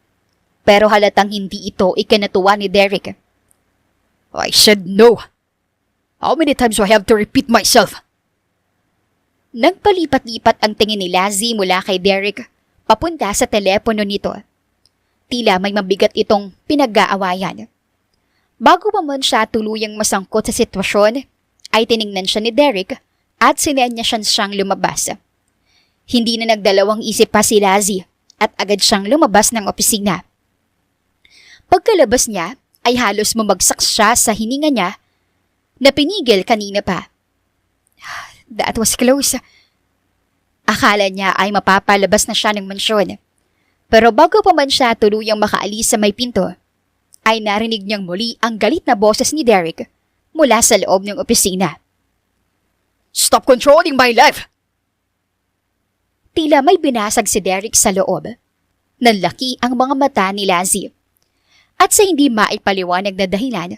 A: Pero halatang hindi ito ikinatuwa ni Derek.
B: I said no. How many times do I have to repeat myself?
A: Nagpalipat-lipat ang tingin ni Lazzy mula kay Derek papunta sa telepono nito. Tila may mabigat itong pinag-aawayan. Bago pa man siya tuluyang masangkot sa sitwasyon, ay tiningnan siya ni Derek at sinenya siyang lumabas. Hindi na nagdalawang isip pa si Lazzy at agad siyang lumabas ng opisina. Pagkalabas niya ay halos bumagsak siya sa hininga niya na pinigil kanina pa. That was close. Akala niya ay mapapalabas na siya ng mansyon. Pero bago pa man siya tuluyang makaalis sa may pinto, ay narinig niyang muli ang galit na boses ni Derek mula sa loob ng opisina.
B: Stop controlling my life!
A: Tila may binasag si Derek sa loob. Nanlaki ang mga mata ni Lazzy. At sa hindi maipaliwanag na dahilan,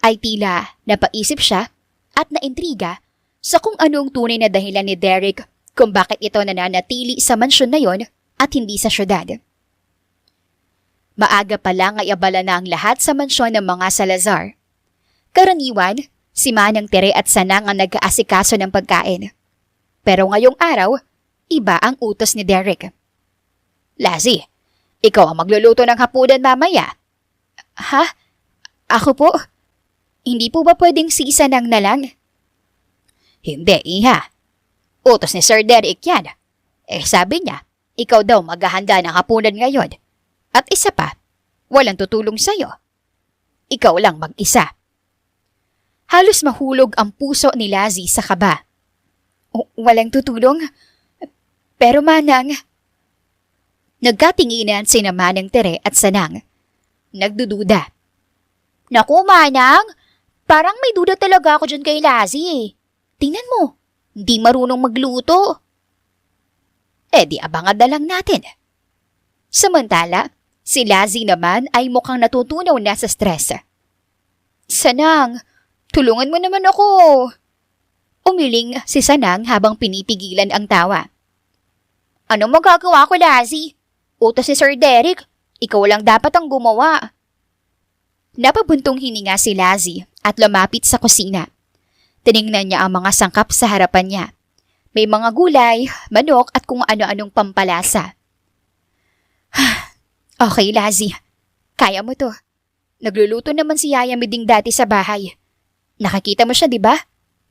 A: ay tila napaisip siya at naintriga sa kung anong tunay na dahilan ni Derek kung bakit ito nananatili sa mansyon na yon at hindi sa syudad. Maaga pa lang ay abala na ang lahat sa mansyon ng mga Salazar. Karaniwan, si Manang Tere at Sanang ang nag-aasikaso ng pagkain. Pero ngayong araw, iba ang utos ni Derek. Lazzy, ikaw ang magluluto ng hapunan mamaya. Ha? Ako po? Hindi po ba pwedeng si Sanang na lang? Hindi, iha. Utos ni Sir Derek yan. Sabi niya, ikaw daw maghahanda ng hapunan ngayon. At isa pa, walang tutulong sa'yo. Ikaw lang mag-isa. Halos mahulog ang puso ni Lazzy sa kaba. Walang tutulong? Pero Manang... Nagkatinginan sina Manang Tere at Sanang. Nagdududa. Naku Manang, parang may duda talaga ako dyan kay Lazzy. Tingnan mo, hindi marunong magluto. Di abangan na lang natin. Samantala, si Lazzy naman ay mukhang natutunaw na sa stress. Sanang, tulungan mo naman ako. Umiling si Sanang habang pinipigilan ang tawa. Anong magagawa ko, Lazzy? Utos si Sir Derek, ikaw lang dapat ang gumawa. Napabuntong hininga si Lazzy at lumapit sa kusina. Tiningnan niya ang mga sangkap sa harapan niya. May mga gulay, manok at kung ano-anong pampalasa. Okay, Lazzy. Kaya mo to. Nagluluto naman si Yaya Miding dati sa bahay. Nakakita mo siya, di ba?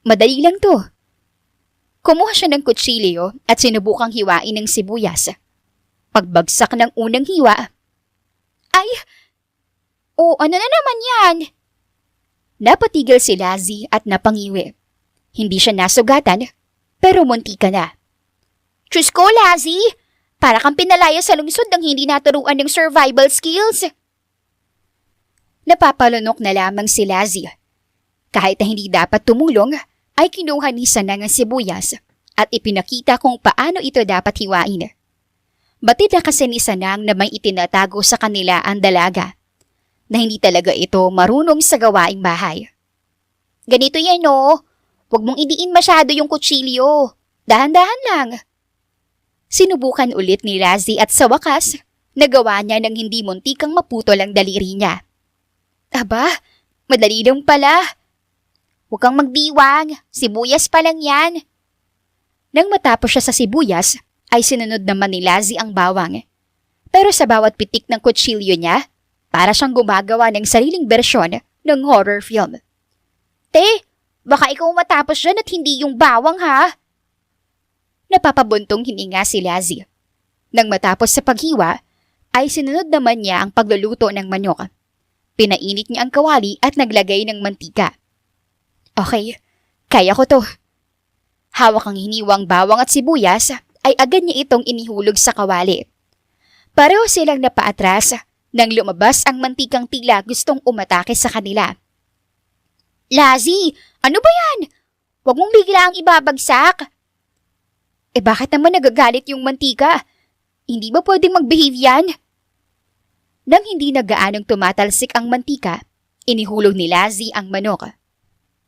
A: Madali lang to. Kumuha siya ng kutsilyo at sinubukang hiwain ng sibuyas. Pagbagsak ng unang hiwa, ay! Ano na naman yan? Napatigil si Lazzy at napangiwi. Hindi siya nasugatan, pero munti ka na. Diyos ko, Lazzy! Para kang pinalaya sa lungsod ng hindi naturuan ng survival skills. Napapalunok na lamang si Lazzy. Kahit na hindi dapat tumulong, ay kinuha ni Sanang ang sibuyas at ipinakita kung paano ito dapat hiwain. Batid na kasi ni Sanang na may itinatago sa kanila ang dalaga, na hindi talaga ito marunong sa gawaing bahay. Ganito yan no, huwag mong idiin masyado yung kutsilyo. Dahan-dahan lang. Sinubukan ulit ni Razzie at sa wakas, nagawa niya ng hindi muntikang maputol ang daliri niya. Aba, madali lang pala. Huwag kang magdiwang, sibuyas pa lang yan. Nang matapos siya sa sibuyas, ay sinunod naman ni Razzie ang bawang. Pero sa bawat pitik ng kutsilyo niya, para siyang gumagawa ng sariling bersyon ng horror film. Te, baka ikaw matapos dyan at hindi yung bawang ha? Napapabuntong hininga si Razzie. Nang matapos sa paghiwa, ay sinunod naman niya ang pagluluto ng manok. Pinainit niya ang kawali at naglagay ng mantika. Okay, kaya ko to. Hawak ang hiniwang bawang at sibuyas ay agad niya itong inihulog sa kawali. Pareho silang napaatras nang lumabas ang mantikang tila gustong umatake sa kanila. Razzie, ano ba yan? Huwag mong bigla ang ibabagsak. Bakit naman nagagalit yung mantika? Hindi ba pwedeng mag-behave yan? Nang hindi na gaanong tumatalsik ang mantika, inihulog ni Razzie ang manok.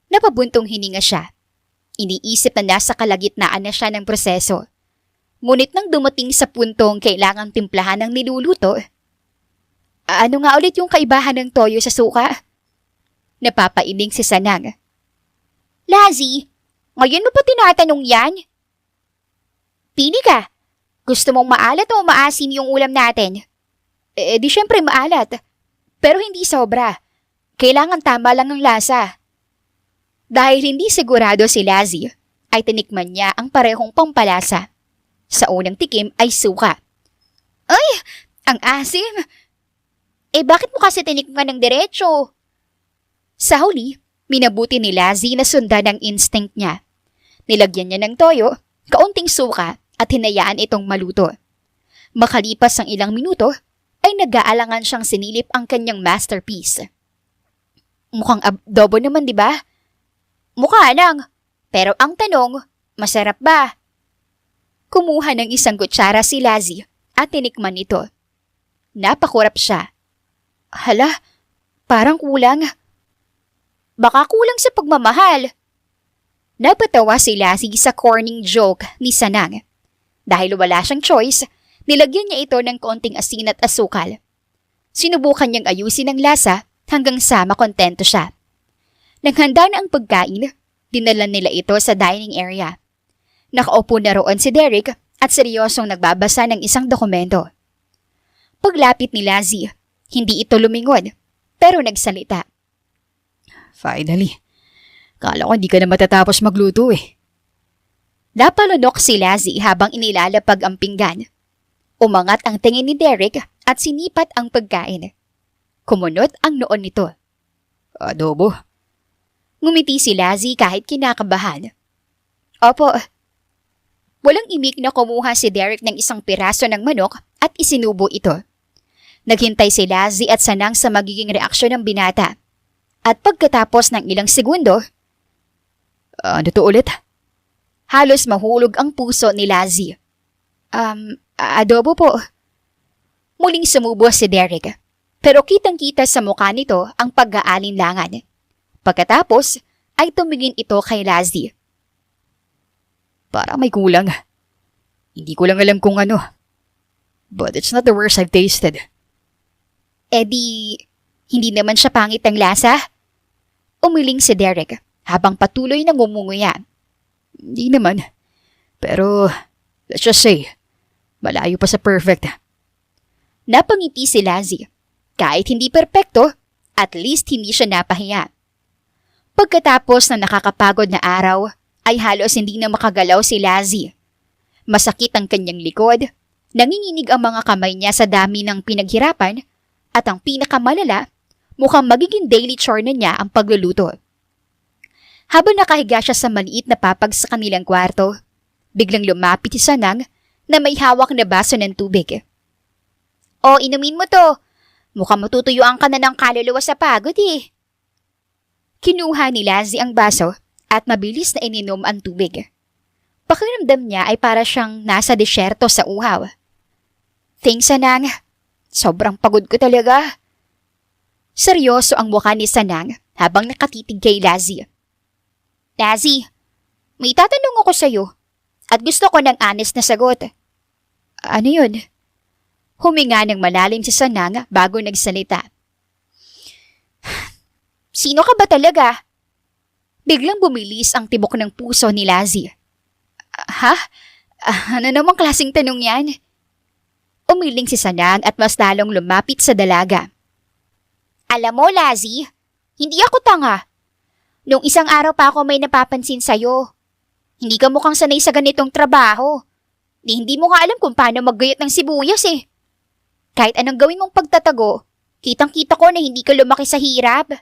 A: Napabuntong hininga siya. Iniisip na nasa kalagitnaan na siya ng proseso. Ngunit nang dumating sa puntong kailangang timplahan ng niluluto, ano nga ulit yung kaibahan ng toyo sa suka? Napapailing si Sanang. Razzie, ngayon mo pa tinatanong yan? Pili ka. Gusto mong maalat o maasim yung ulam natin? Di syempre maalat. Pero hindi sobra. Kailangan tama lang ang lasa. Dahil hindi sigurado si Razzie, ay tinikman niya ang parehong pampalasa. Sa unang tikim ay suka. Ay! Ang asim! Bakit mo kasi tinikman ng diretsyo? Sa huli, minabuti ni Razzie na sundan ang instinct niya. Nilagyan niya ng toyo, kaunting suka at hinayaan itong maluto. Makalipas ang ilang minuto, ay nag-aalangan siyang sinilip ang kanyang masterpiece. Mukhang adobo naman, di ba? Mukha lang. Pero ang tanong, masarap ba? Kumuha ng isang kutsara si Razzie at tinikman ito. Napakurap siya. Hala, parang kulang. Baka kulang sa pagmamahal. Napatawa si Razzie sa corning joke ni Sanang. Dahil wala siyang choice, nilagyan niya ito ng konting asin at asukal. Sinubukan niyang ayusin ang lasa hanggang sa makontento siya. Nang handa na ang pagkain, dinala nila ito sa dining area. Nakaupo na roon si Derek at seryosong nagbabasa ng isang dokumento. Paglapit ni Razzie, hindi ito lumingon, pero nagsalita.
B: Finally. Kala ko hindi ka na matatapos magluto eh.
A: Napalunok si Razzie habang inilalapag ang pinggan. Umangat ang tingin ni Derek at sinipat ang pagkain. Kumunot ang noon nito.
B: Adobo.
A: Ngumiti si Razzie kahit kinakabahan. Opo. Walang imik na kumuha si Derek ng isang piraso ng manok at isinubo ito. Naghintay si Razzie at Sanang sa magiging reaksyon ng binata. At pagkatapos ng ilang segundo,
B: ano to ulit?
A: Halos mahulog ang puso ni Razzie. Adobo po. Muling sumubo si Derek, pero kitang-kita sa mukha nito ang pag-aalinlangan. Pagkatapos, ay tumingin ito kay Razzie.
B: Parang may kulang. Hindi ko lang alam kung ano. But it's not the worst I've tasted.
A: Hindi naman siya pangit ang lasa? Umiling si Derek habang patuloy na ngumunguya.
B: Hindi naman. Pero, let's just say, malayo pa sa perfect.
A: Napangiti si Razzie. Kahit hindi perpekto, at least hindi siya napahiya. Pagkatapos ng nakakapagod na araw, ay halos hindi na makagalaw si Razzie. Masakit ang kanyang likod, nanginginig ang mga kamay niya sa dami ng pinaghirapan, at ang pinakamalala, mukhang magiging daily chore na niya ang pagluluto. Habang nakahiga siya sa maliit na papag sa kanilang kwarto, biglang lumapit si Sanang na may hawak na baso ng tubig. O, inumin mo to. Mukhang matutuyuan ka na ng kaluluwa sa pagod eh. Kinuha ni Razzie ang baso at mabilis na ininom ang tubig. Pakiramdam niya ay para siyang nasa disyerto sa uhaw. Thanks, Sanang. Sobrang pagod ko talaga. Seryoso ang mukha ni Sanang habang nakatitig kay Lazzy. Lazzy, may tatanong ako sa'yo at gusto ko ng honest na sagot. Ano yun? Huminga ng malalim si Sanang bago nagsalita. Sino ka ba talaga? Biglang bumilis ang tibok ng puso ni Lazzy. Ha? Ano namang klaseng tanong yan? Umiling si Sanang at mas lalong lumapit sa dalaga. Alam mo, Lazzy, hindi ako tanga. Nung isang araw pa ako may napapansin sa'yo. Hindi ka mukhang sanay sa ganitong trabaho. Hindi mo nga alam kung paano maggayat ng sibuyas eh. Kahit anong gawin mong pagtatago, kitang-kita ko na hindi ka lumaki sa hirap.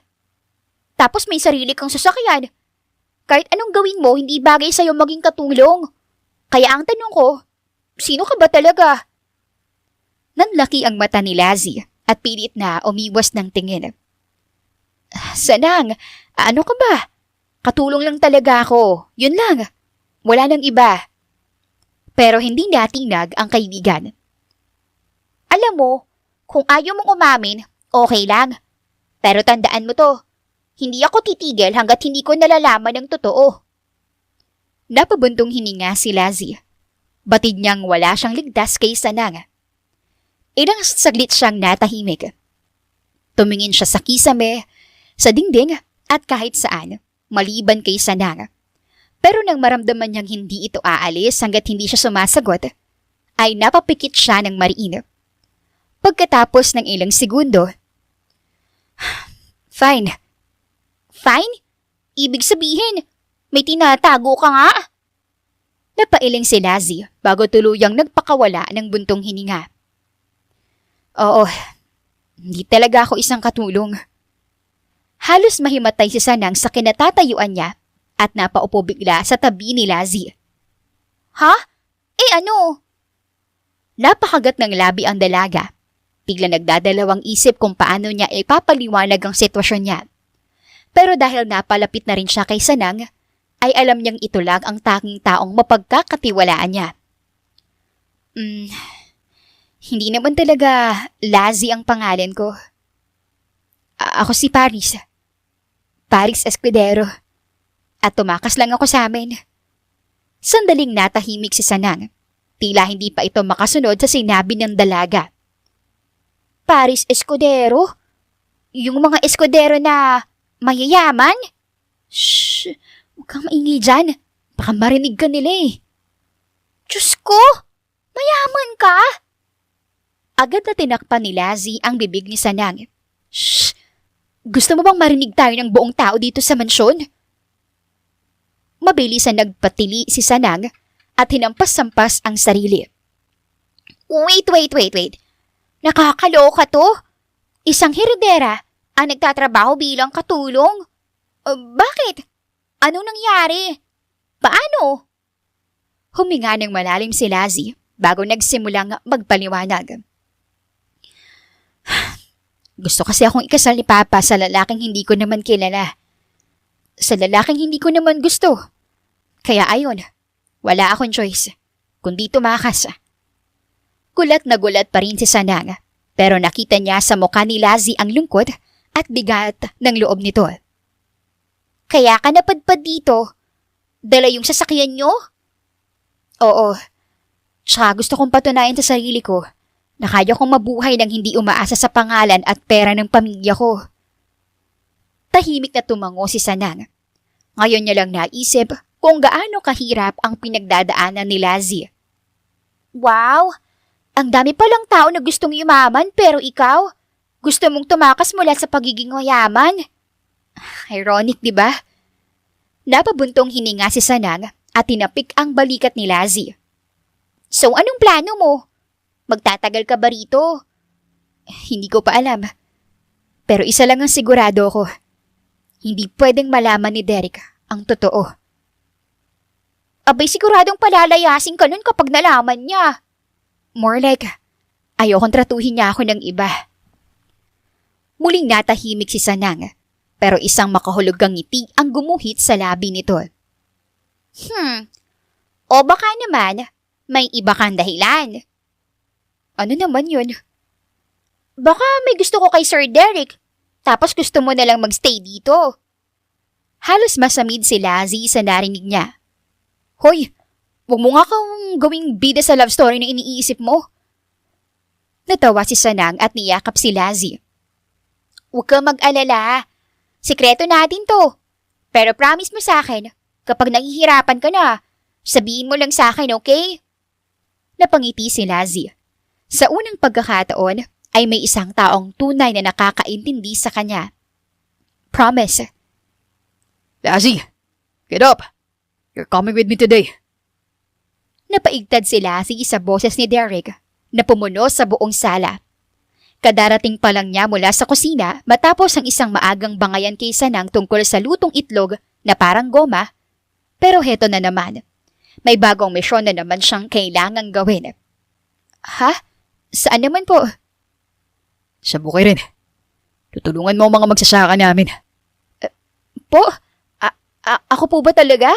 A: Tapos may sarili kang sasakyan. Kahit anong gawin mo, hindi bagay sa'yo maging katulong. Kaya ang tanong ko, sino ka ba talaga? Nanlaki ang mata ni Lazzy at pilit na umiwas ng tingin. Sanang, ano ka ba? Katulong lang talaga ako. Yun lang. Wala nang iba. Pero hindi natinag ang kaibigan. Alam mo, kung ayaw mong umamin, okay lang. Pero tandaan mo to, hindi ako titigil hanggat hindi ko nalalaman ng totoo. Napabuntong hininga si Lazzy. Batid niyang wala siyang ligtas kay Sanang. Ilang saglit siyang natahimik. Tumingin siya sa kisame, sa dingding at kahit saan, maliban kay Sanang. Pero nang maramdaman niyang hindi ito aalis hanggat hindi siya sumasagot, ay napapikit siya ng mariin. Pagkatapos ng ilang segundo, Fine. Fine? Ibig sabihin, may tinatago ka nga? Napailing si Lazzy bago tuluyang nagpakawala ng buntong hininga. Oo, hindi talaga ako isang katulong. Halos mahimatay si Sanang sa kinatatayuan niya at napaupo bigla sa tabi ni Lazzy. Ha? Ano? Napakagat ng labi ang dalaga. Bigla nagdadalawang isip kung paano niya ipapaliwanag ang sitwasyon niya. Pero dahil napalapit na rin siya kay Sanang, ay alam niyang ito lang ang tanging taong mapagkakatiwalaan niya. Hindi naman talaga Lazzy ang pangalan ko. Ako si Paris. Paris Escudero. At tumakas lang ako sa amin. Sandaling natahimik si Sanang. Tila hindi pa ito makasunod sa sinabi ng dalaga. Paris Escudero? Yung mga escudero na mayayaman? Shh! Huwag kang maingay dyan. Baka marinig ka nila eh. Diyos ko! Mayaman ka? Agad na tinakpan ni Lazzy ang bibig ni Sanang. Shh! Gusto mo bang marinig tayo ng buong tao dito sa mansyon? Mabilis na nagpatili si Sanang at hinampas-sampas ang sarili. Wait. Nakakaloka to. Isang hirdera ang nagtatrabaho bilang katulong. Bakit? Anong nangyari? Paano? Huminga ng malalim si Lazzy bago nagsimulang magpaliwanag. Gusto kasi akong ikasal ni Papa sa lalaking hindi ko naman kilala. Sa lalaking hindi ko naman gusto. Kaya ayon, wala akong choice, kundi tumakas. Gulat na gulat pa rin si Sanang, pero nakita niya sa mukha ni Lazzy ang lungkot at bigat ng loob nito. Kaya ka napadpad dito? Dala yung sasakyan niyo? Oo. Tsaka gusto kong patunayan sa sarili ko na kaya kong mabuhay nang hindi umaasa sa pangalan at pera ng pamilya ko. Tahimik na tumango si Sanang. Ngayon niya lang naisip kung gaano kahirap ang pinagdadaanan ni Lazzy. Wow! Ang dami palang tao na gustong yumaman pero ikaw, gusto mong tumakas mula sa pagiging mayaman. Ironic, di ba? Napabuntong hininga si Sanang at tinapik ang balikat ni Lazzy. So anong plano mo? Magtatagal ka ba rito? Hindi ko pa alam. Pero isa lang ang sigurado ko. Hindi pwedeng malaman ni Derek ang totoo. Abay siguradong palalayasin ka nun kapag nalaman niya. More like, ayokong tratuhin niya ako ng iba. Muling natahimik si Sanang, pero isang makahulugang ngiti ang gumuhit sa labi nito. O baka naman, may iba kang dahilan. Ano naman yun? Baka may gusto ko kay Sir Derek, tapos gusto mo na lang magstay dito. Halos masamid si Lazzie sa narinig niya. Hoy, huwag mo nga kang gawing bida sa love story na iniisip mo. Natawa si Sanang at niyakap si Lazzie. Huwag kang mag-alala. Sikreto natin to. Pero promise mo sa akin, kapag nahihirapan ka na, sabihin mo lang sa akin, okay? Napangiti si Lazzie. Sa unang pagkakataon ay may isang taong tunay na nakakaintindi sa kanya. Promise.
B: Lazzie, get up. You're coming with me today.
A: Napaigtad si Lazzie sa boses ni Derek na pumuno sa buong sala. Kadarating pa lang niya mula sa kusina matapos ang isang maagang bangayan kay Sanang tungkol sa lutong itlog na parang goma. Pero heto na naman. May bagong misyon na naman siyang kailangang gawin. Ha? Saan naman po?
B: Sa bukay rin. Tutulungan mo ang mga magsasaka namin.
A: Po? Ako po ba talaga?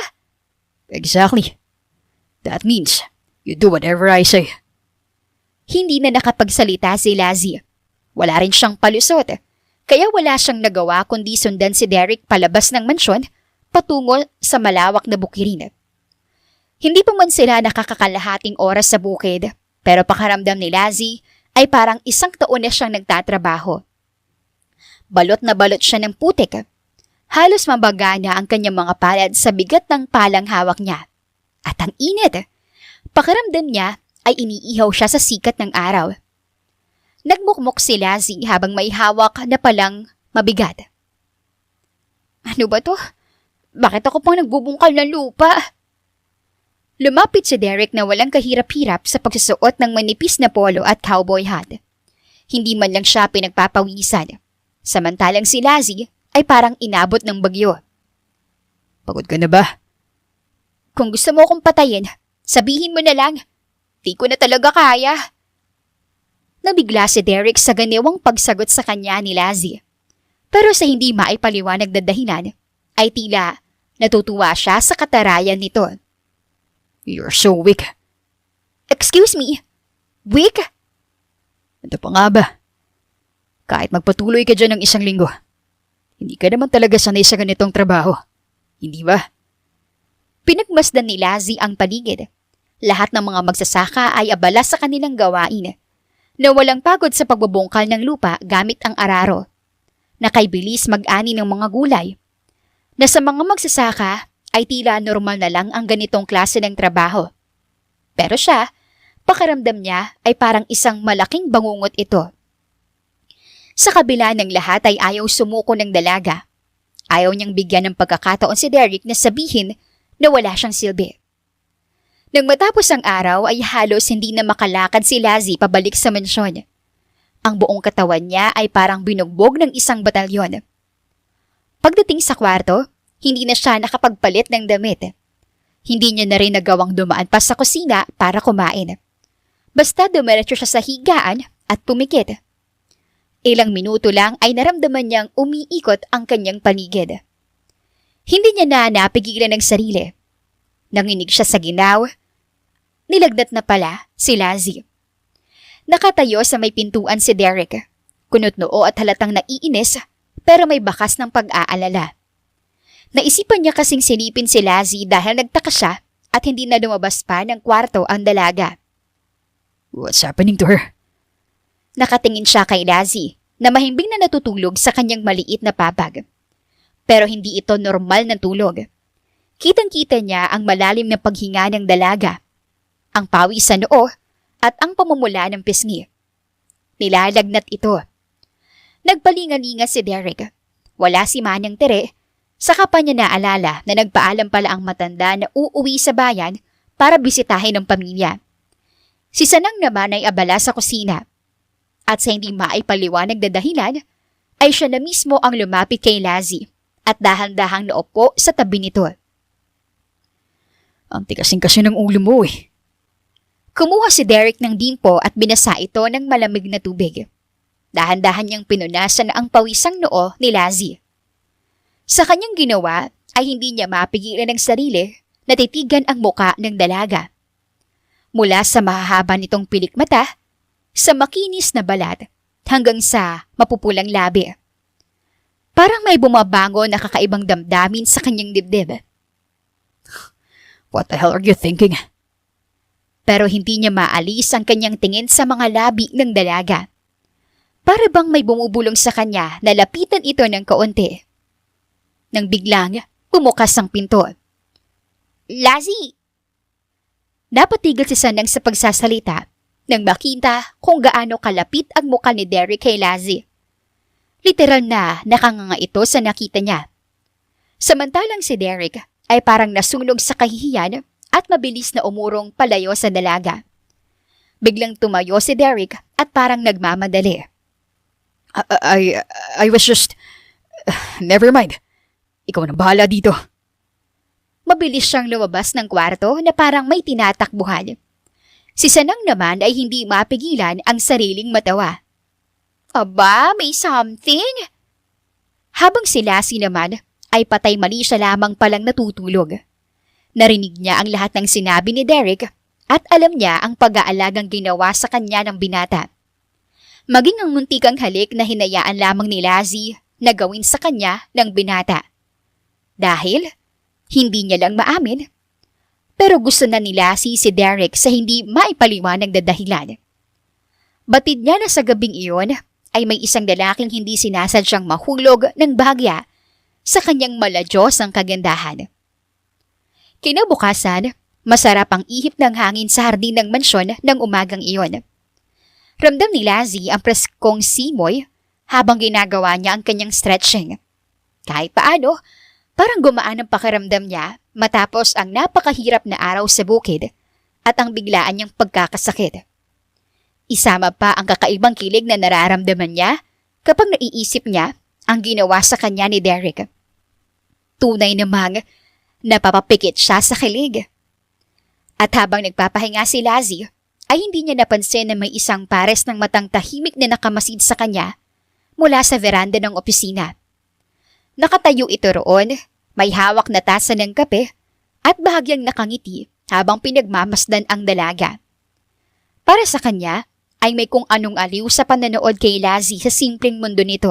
B: Exactly. That means you do whatever I say.
A: Hindi na nakapagsalita si Lazzie. Wala rin siyang palusot. Kaya wala siyang nagawa kundi sundan si Derek palabas ng mansyon patungo sa malawak na bukirin. Hindi pa man sila nakakakalahating oras sa bukid, pero pakaramdam ni Lazzie ay parang 1 taon na siyang nagtatrabaho. Balot na balot siya ng putik. Halos mabaga na ang kanyang mga palad sa bigat ng palang hawak niya. At ang init. Pakiramdam niya ay iniihaw siya sa sikat ng araw. Nagmukmok si Lazzie habang may hawak na palang mabigat. Ano ba to? Bakit ako pang nagbubungkal ng lupa? Lumapit si Derek na walang kahirap-hirap sa pagsusuot ng manipis na polo at cowboy hat. Hindi man lang siya pinagpapawisan. Samantalang si Lazzie ay parang inabot ng bagyo.
B: Pagod ka na ba?
A: Kung gusto mo akong patayin, sabihin mo na lang. Di ko na talaga kaya. Nabigla si Derek sa ganiwang pagsagot sa kanya ni Lazzie. Pero sa hindi maipaliwanag na dahilan, ay tila natutuwa siya sa katarayan nito.
B: You're so weak.
A: Excuse me? Weak?
B: Ito pa nga ba? Kahit magpatuloy ka dyan ng 1 linggo, hindi ka naman talaga sanay sa ganitong trabaho. Hindi ba?
A: Pinagmasdan ni Lazzie ang paligid. Lahat ng mga magsasaka ay abala sa kanilang gawain. Na walang pagod sa pagbubungkal ng lupa gamit ang araro. Nakaibilis mag-ani ng mga gulay. Na sa mga magsasaka ay tila normal na lang ang ganitong klase ng trabaho. Pero siya, pakiramdam niya ay parang isang malaking bangungot ito. Sa kabila ng lahat ay ayaw sumuko ng dalaga. Ayaw niyang bigyan ng pagkakataon si Derek na sabihin na wala siyang silbi. Nang matapos ang araw ay halos hindi na makalakad si Lazzie pabalik sa mansyon. Ang buong katawan niya ay parang binugbog ng 1 batalyon. Pagdating sa kwarto, hindi na siya nakapagpalit ng damit. Hindi niya na rin nagawang dumaan pa sa kusina para kumain. Basta dumiretso siya sa higaan at pumikit. Ilang minuto lang ay naramdaman niyang umiikot ang kanyang paligid. Hindi niya na napigilan ng sarili. Nanginig siya sa ginaw. Nilagnat na pala si Lazzie. Nakatayo sa may pintuan si Derek. Kunot-noo at halatang naiinis pero may bakas ng pag-aalala. Naisipan niya kasing silipin si Lazzie dahil nagtaka siya at hindi na lumabas pa ng kwarto ang dalaga.
B: What's happening to her?
A: Nakatingin siya kay Lazzie na mahimbing na natutulog sa kanyang maliit na papag. Pero hindi ito normal na tulog. Kitang-kita niya ang malalim na paghinga ng dalaga, ang pawis sa noo at ang pamumula ng pisngi. Nilalagnat ito. Nagpalingalinga si Derek. Wala si Manang Tere. Saka pa niya naalala na nagpaalam pala ang matanda na uuwi sa bayan para bisitahin ng pamilya. Si Sanang naman ay abala sa kusina. At sa hindi maipaliwanag na dahilan, ay siya na mismo ang lumapit kay Lazzie at dahan-dahang naupo sa tabi nito.
B: Ang tigasing kasi ng ulo mo eh.
A: Kumuha si Derek ng dimpo at binasa ito ng malamig na tubig. Dahan-dahan niyang pinunasan ang pawisang noo ni Lazzie. Sa kanyang ginawa ay hindi niya mapigilan ng sarili na titigan ang muka ng dalaga. Mula sa mahahaba nitong pilik mata, sa makinis na balat hanggang sa mapupulang labi. Parang may bumabango na kakaibang damdamin sa kanyang dibdib.
B: What the hell are you thinking?
A: Pero hindi niya maalis ang kanyang tingin sa mga labi ng dalaga. Para bang may bumubulong sa kanya na lapitan ito ng kaunti. Nang biglang bumukas ang pinto. Lassie! Napatigil si Sanang sa pagsasalita nang makita kung gaano kalapit ang mukha ni Derek kay Lassie. Literal na nakanganga ito sa nakita niya. Samantalang si Derek ay parang nasunog sa kahihiyan at mabilis na umurong palayo sa dalaga. Biglang tumayo si Derek at parang nagmamadali.
B: I was just... Never mind. Ikaw na bahala dito.
A: Mabilis siyang lumabas ng kwarto na parang may tinatakbuhan. Si Sanang naman ay hindi mapigilan ang sariling matawa. Aba, may something? Habang si Lassie naman ay patay mali siya lamang palang natutulog. Narinig niya ang lahat ng sinabi ni Derek at alam niya ang pag-aalagang ginawa sa kanya ng binata. Maging ang muntikang halik na hinayaan lamang ni Lassie na gawin sa kanya ng binata. Dahil hindi niya lang maamin. Pero gusto na ni Lassie si Derek sa hindi maipaliwanag na dahilan. Batid niya na sa gabing iyon ay may isang lalaking hindi sinasadyang mahulog ng bahagya sa kanyang maladyos ang kagandahan. Kinabukasan, masarap ang ihip ng hangin sa hardin ng mansyon ng umagang iyon. Ramdam ni Lassie ang preskong simoy habang ginagawa niya ang kanyang stretching. Kahit paano, parang gumaan ang pakiramdam niya matapos ang napakahirap na araw sa bukid at ang biglaan niyang pagkakasakit. Isama pa ang kakaibang kilig na nararamdaman niya kapag naiisip niya ang ginawa sa kanya ni Derek. Tunay namang napapapikit siya sa kilig. At habang nagpapahinga si Lassie, ay hindi niya napansin na may isang pares ng matang tahimik na nakamasid sa kanya mula sa veranda ng opisina. Nakatayo ito roon, may hawak na tasa ng kape at bahagyang nakangiti habang pinagmamasdan ang dalaga. Para sa kanya, ay may kung anong aliw sa pananood kay Lassie sa simpleng mundo nito.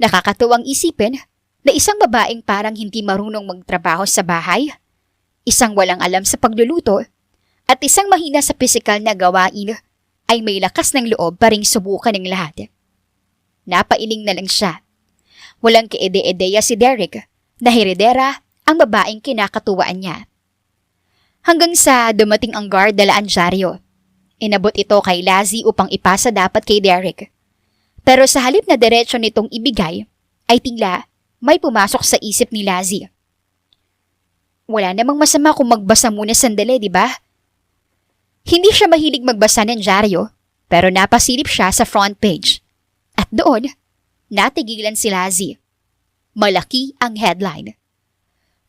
A: Nakakatuwang isipin na isang babaeng parang hindi marunong magtrabaho sa bahay, isang walang alam sa pagluluto, at isang mahina sa pisikal na gawain ay may lakas ng loob pa ring subukan ng lahat. Napailing na lang siya. Walang kaide-ideya si Derek na heredera ang babaeng kinakatuwaan niya. Hanggang sa dumating ang guard dala Anjario. Inabot ito kay Lassie upang ipasa dapat kay Derek. Pero sa halip na diretsyo nitong ibigay, ay tila may pumasok sa isip ni Lassie. Wala namang masama kung magbasa muna sandali, di ba? Hindi siya mahilig magbasa ng dyaryo, pero napasilip siya sa front page. At doon, natigilan si Lassie. Malaki ang headline.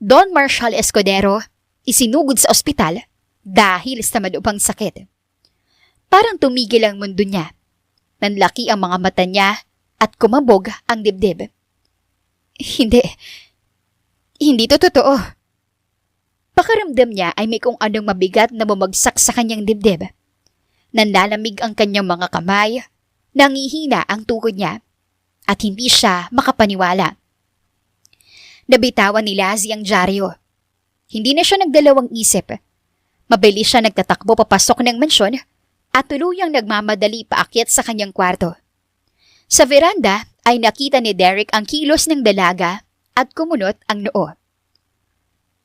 A: Don Marshall Escudero, isinugod sa ospital dahil sa malubhang sakit. Parang tumigil ang mundo niya. Nanlaki ang mga mata niya at kumabog ang dibdib. Hindi to totoo. Pakaramdam niya ay may kung anong mabigat na bumagsak sa kanyang dibdib. Nanlalamig ang kanyang mga kamay, nangihina ang tuhod niya, at hindi siya makapaniwala. Nabitawan ni Lassie ang dyaryo. Hindi na siya nagdalawang isip. Mabilis siya nagtatakbo papasok ng mansyon at tuluyang nagmamadali paakyat sa kanyang kwarto. Sa veranda ay nakita ni Derek ang kilos ng dalaga at kumunot ang noo.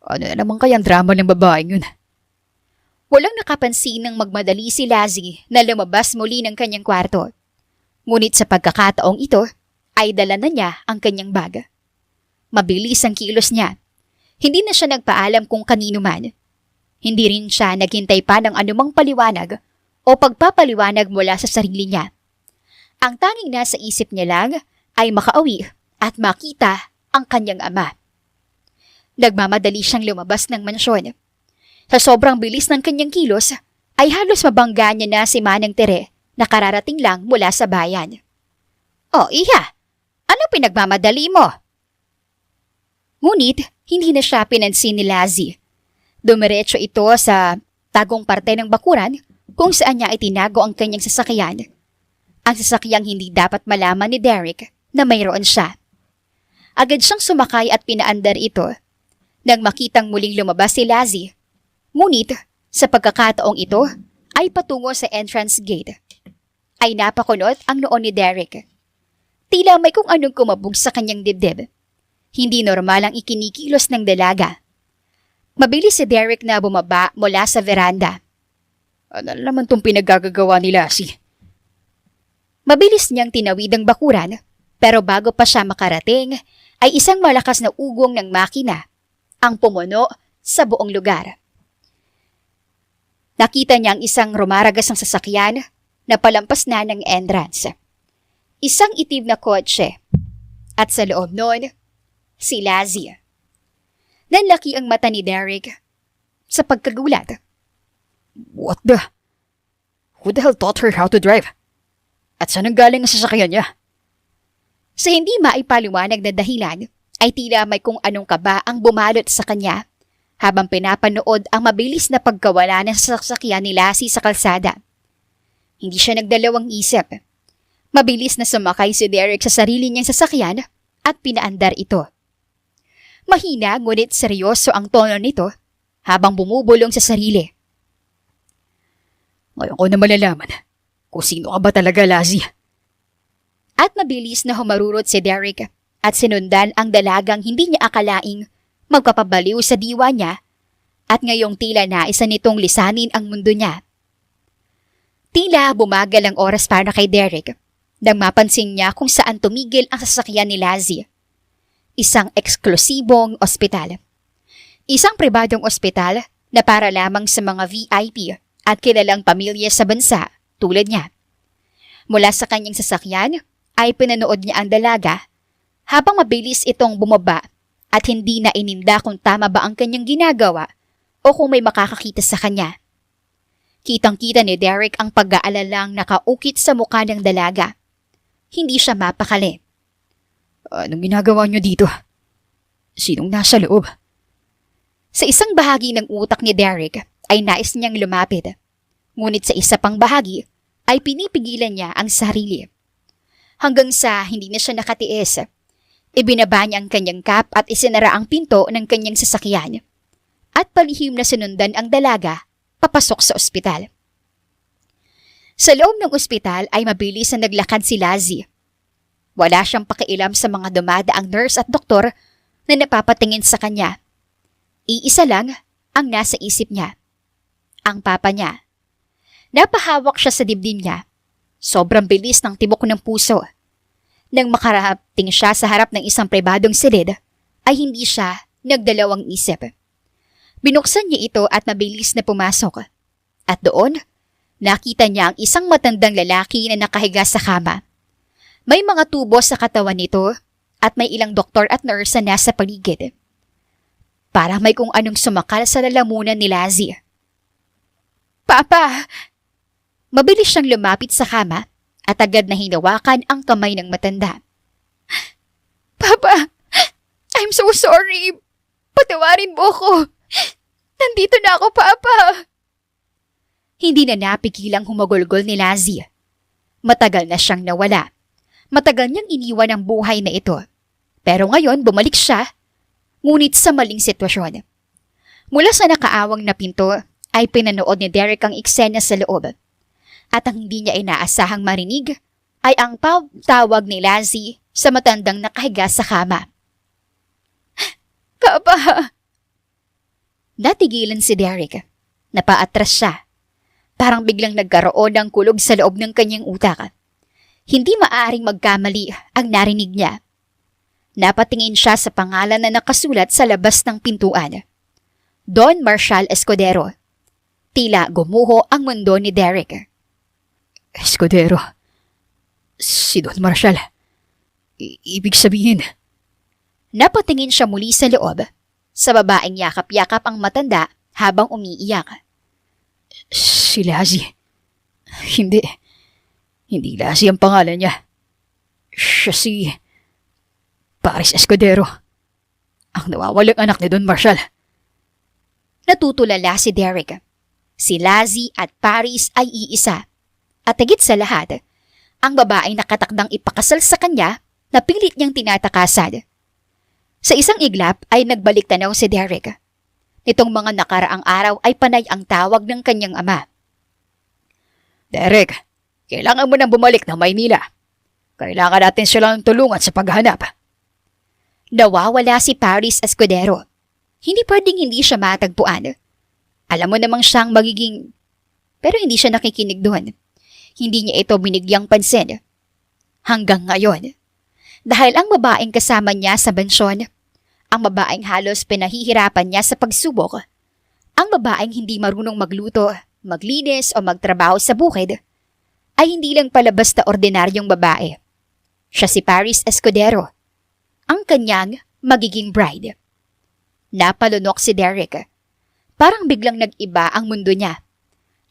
B: Ano na naman kayang drama ng babaeng yun?
A: Walang nakapansin ng magmadali si Lassie na lumabas muli ng kanyang kwarto. Ngunit sa pagkakataong ito, ay dala na niya ang kanyang bag. Mabilis ang kilos niya. Hindi na siya nagpaalam kung kanino man. Hindi rin siya naghintay pa ng anumang paliwanag o pagpapaliwanag mula sa sarili niya. Ang tanging nasa isip niya lang ay makauwi at makita ang kanyang ama. Nagmamadali siyang lumabas ng mansyon. Sa sobrang bilis ng kanyang kilos, ay halos mabangga niya na si Manang Tere na kararating lang mula sa bayan. "Oh, iha! Ano pinagmamadali mo?" Ngunit, hindi na siya pinansin ni Lassie. Dumiretso ito sa tagong parte ng bakuran kung saan niya itinago ang kanyang sasakyan. Ang sasakyang hindi dapat malaman ni Derek na mayroon siya. Agad siyang sumakay at pinaandar ito nang makitang muling lumabas si Lassie. Ngunit sa pagkakataong ito ay patungo sa entrance gate. Ay napakunot ang noon ni Derek. Tila may kung anong kumabog sa kanyang dibdib. Hindi normal ang ikinikilos ng dalaga. Mabilis si Derek na bumaba mula sa veranda.
B: Ano naman tong pinagagagawa ni Lassie?
A: Mabilis niyang tinawid ang bakuran, pero bago pa siya makarating, ay isang malakas na ugong ng makina ang pumuno sa buong lugar. Nakita niya ang isang rumaragas ng sasakyan na palampas na ng entrance. Isang itim na kotse. At sa loob noon, si Lassie. Nanlaki ang mata ni Derek sa pagkagulat.
B: What the? Who the hell taught her how to drive? At saan ang galing ang sasakyan niya?
A: Sa hindi maipaliwanag na dahilan, ay tila may kung anong kaba ang bumalot sa kanya habang pinapanood ang mabilis na pagkawala ng sasakyan ni Lassie sa kalsada. Hindi siya nagdalawang isip. Mabilis na sumakay si Derek sa sarili niyang sasakyan at pinaandar ito. Mahina ngunit seryoso ang tono nito habang bumubulong sa sarili.
B: Ngayon ko na malalaman kung sino ka ba talaga, Lassie.
A: At mabilis na humarurot si Derek at sinundan ang dalagang hindi niya akalaing magpapabaliw sa diwa niya at ngayong tila naisa nitong lisanin ang mundo niya. Tila bumagal ang oras para kay Derek nang mapansin niya kung saan tumigil ang sasakyan ni Lassie. Isang eksklusibong ospital. Isang pribadong ospital na para lamang sa mga VIP at kilalang pamilya sa bansa tulad niya. Mula sa kanyang sasakyan ay pinanood niya ang dalaga habang mabilis itong bumaba at hindi na ininda kung tama ba ang kanyang ginagawa o kung may makakakita sa kanya. Kitang-kita ni Derek ang pag-aalalang nakaukit sa mukha ng dalaga. Hindi siya mapakali.
B: Anong ginagawa niyo dito? Sinong nasa loob?
A: Sa isang bahagi ng utak ni Derek ay nais niyang lumapit. Ngunit sa isa pang bahagi ay pinipigilan niya ang sarili. Hanggang sa hindi na siya nakatiis. Ibinaba niya ang kanyang cap at isinara ang pinto ng kanyang sasakyan. At palihim na sinundan ang dalaga papasok sa ospital. Sa loob ng ospital ay mabilis na naglakad si Lassie. Wala siyang pakialam sa mga dumadaang nurse at doktor na napapatingin sa kanya. Iisa lang ang nasa isip niya. Ang papa niya. Napahawak siya sa dibdib niya. Sobrang bilis ng tibok ng puso. Nang makarating siya sa harap ng isang pribadong silid, ay hindi siya nagdalawang isip. Binuksan niya ito at mabilis na pumasok. At doon, nakita niya ang isang matandang lalaki na nakahiga sa kama. May mga tubo sa katawan nito at may ilang doktor at nurse na nasa paligid. Parang may kung anong sumakal sa lalamunan ni Lassie. Papa! Mabilis siyang lumapit sa kama at agad na hinawakan ang kamay ng matanda. Papa! I'm so sorry! Patawarin mo ko! Nandito na ako, Papa! Hindi na napigilang humagulgol ni Lassie. Matagal na siyang nawala. Matagal niyang iniwan ang buhay na ito. Pero ngayon bumalik siya, ngunit sa maling sitwasyon. Mula sa nakaawang na pinto ay pinanood ni Derek ang eksena sa loob. At ang hindi niya inaasahang marinig ay ang tawag ni Lassie sa matandang nakahiga sa kama. Papa! Natigilan si Derek. Napaatras siya. Parang biglang nagkaroon ng kulog sa loob ng kanyang utak. Hindi maaaring magkamali ang narinig niya. Napatingin siya sa pangalan na nakasulat sa labas ng pintuan. Don Marshall Escudero. Tila gumuho ang mundo ni Derek.
B: Escudero. Si Don Marshall. Ibig sabihin.
A: Napatingin siya muli sa loob. Sa babaeng yakap-yakap ang matanda habang umiiyak.
B: Si Lassie. Hindi. Hindi Lassie ang pangalan niya. Siya si Paris Escudero. Ang nawawalang anak ni Don Marshall.
A: Natutulala si Derek. Si Lazzie at Paris ay iisa. At higit sa lahat, ang babaeng nakatakdang ipakasal sa kanya na pilit niyang tinatakasan. Sa isang iglap ay nagbalik tanaw si Derek. Nitong mga nakaraang araw ay panay ang tawag ng kanyang ama.
B: Derek, kailangan mo nang bumalik ng Maynila. Kailangan natin silang tulungan sa paghanap.
A: Nawawala si Paris Escudero. Hindi pwedeng hindi siya matagpuan. Alam mo namang siyang magiging... Pero hindi siya nakikinig doon. Hindi niya ito binigyang pansin. Hanggang ngayon. Dahil ang babaeng kasama niya sa bensyon, ang babaeng halos pinahihirapan niya sa pagsubok, ang babaeng hindi marunong magluto, maglinis o magtrabaho sa bukid, ay hindi lang pala basta ordinaryong babae. Siya si Paris Escudero, ang kanyang magiging bride. Napalunok si Derek. Parang biglang nag-iba ang mundo niya.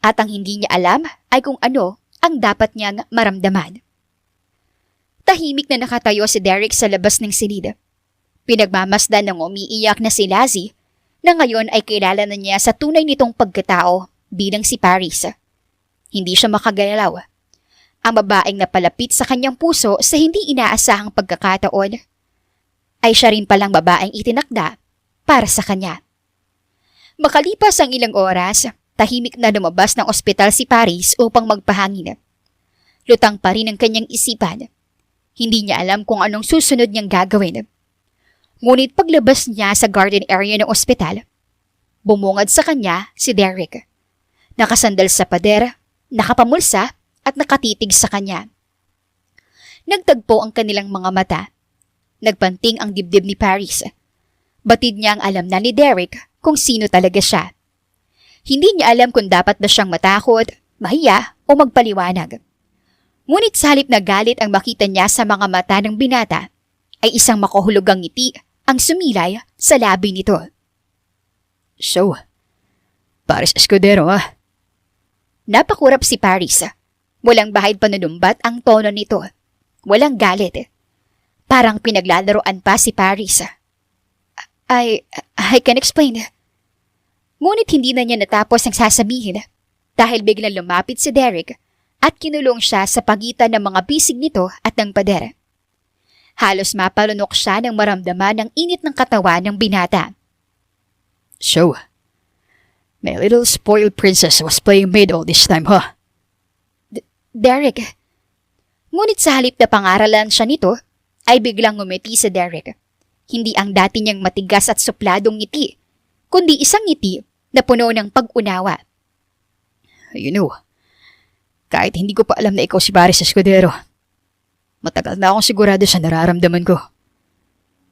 A: At ang hindi niya alam ay kung ano ang dapat niyang maramdaman. Tahimik na nakatayo si Derek sa labas ng silid. Pinagmamasdan ng umiiyak na si Lazzie na ngayon ay kilala na niya sa tunay nitong pagkatao bilang si Paris. Hindi siya makagalaw. Ang babaeng napalapit sa kanyang puso sa hindi inaasahang pagkakataon ay siya rin palang babaeng itinakda para sa kanya. Makalipas ang ilang oras, tahimik na lumabas ng ospital si Paris upang magpahangin. Lutang pa rin ang kanyang isipan. Hindi niya alam kung anong susunod niyang gagawin. Ngunit paglabas niya sa garden area ng ospital, bumungad sa kanya si Derek. Nakasandal sa pader, nakapamulsa at nakatitig sa kanya. Nagtagpo ang kanilang mga mata. Nagpanting ang dibdib ni Paris. Batid niyang alam na ni Derek kung sino talaga siya. Hindi niya alam kung dapat na siyang matakot, mahiya o magpaliwanag. Ngunit sa halip na galit ang makita niya sa mga mata ng binata, ay isang makahulugang ngiti ang sumilay sa labi nito.
B: So, Paris Escudero
A: Napakurap si Paris. Walang bahid panunumbat ang tono nito. Walang galit. Parang pinaglalaroan pa si Paris. I can explain. Ngunit hindi na niya natapos ang sasabihin dahil biglang lumapit si Derek at kinulong siya sa pagitan ng mga bisig nito at ng pader. Halos mapalunok siya nang maramdaman ang init ng katawan ng binata.
B: So, my little spoiled princess was playing maid all this time, huh?
A: Derek. Ngunit sa halip na pangaralan siya nito, ay biglang ngumiti si Derek. Hindi ang dati niyang matigas at supladong ngiti, kundi isang ngiti na puno ng pag-unawa.
B: You know, kahit hindi ko pa alam na ikaw si Paris Escudero, matagal na akong sigurado sa nararamdaman ko.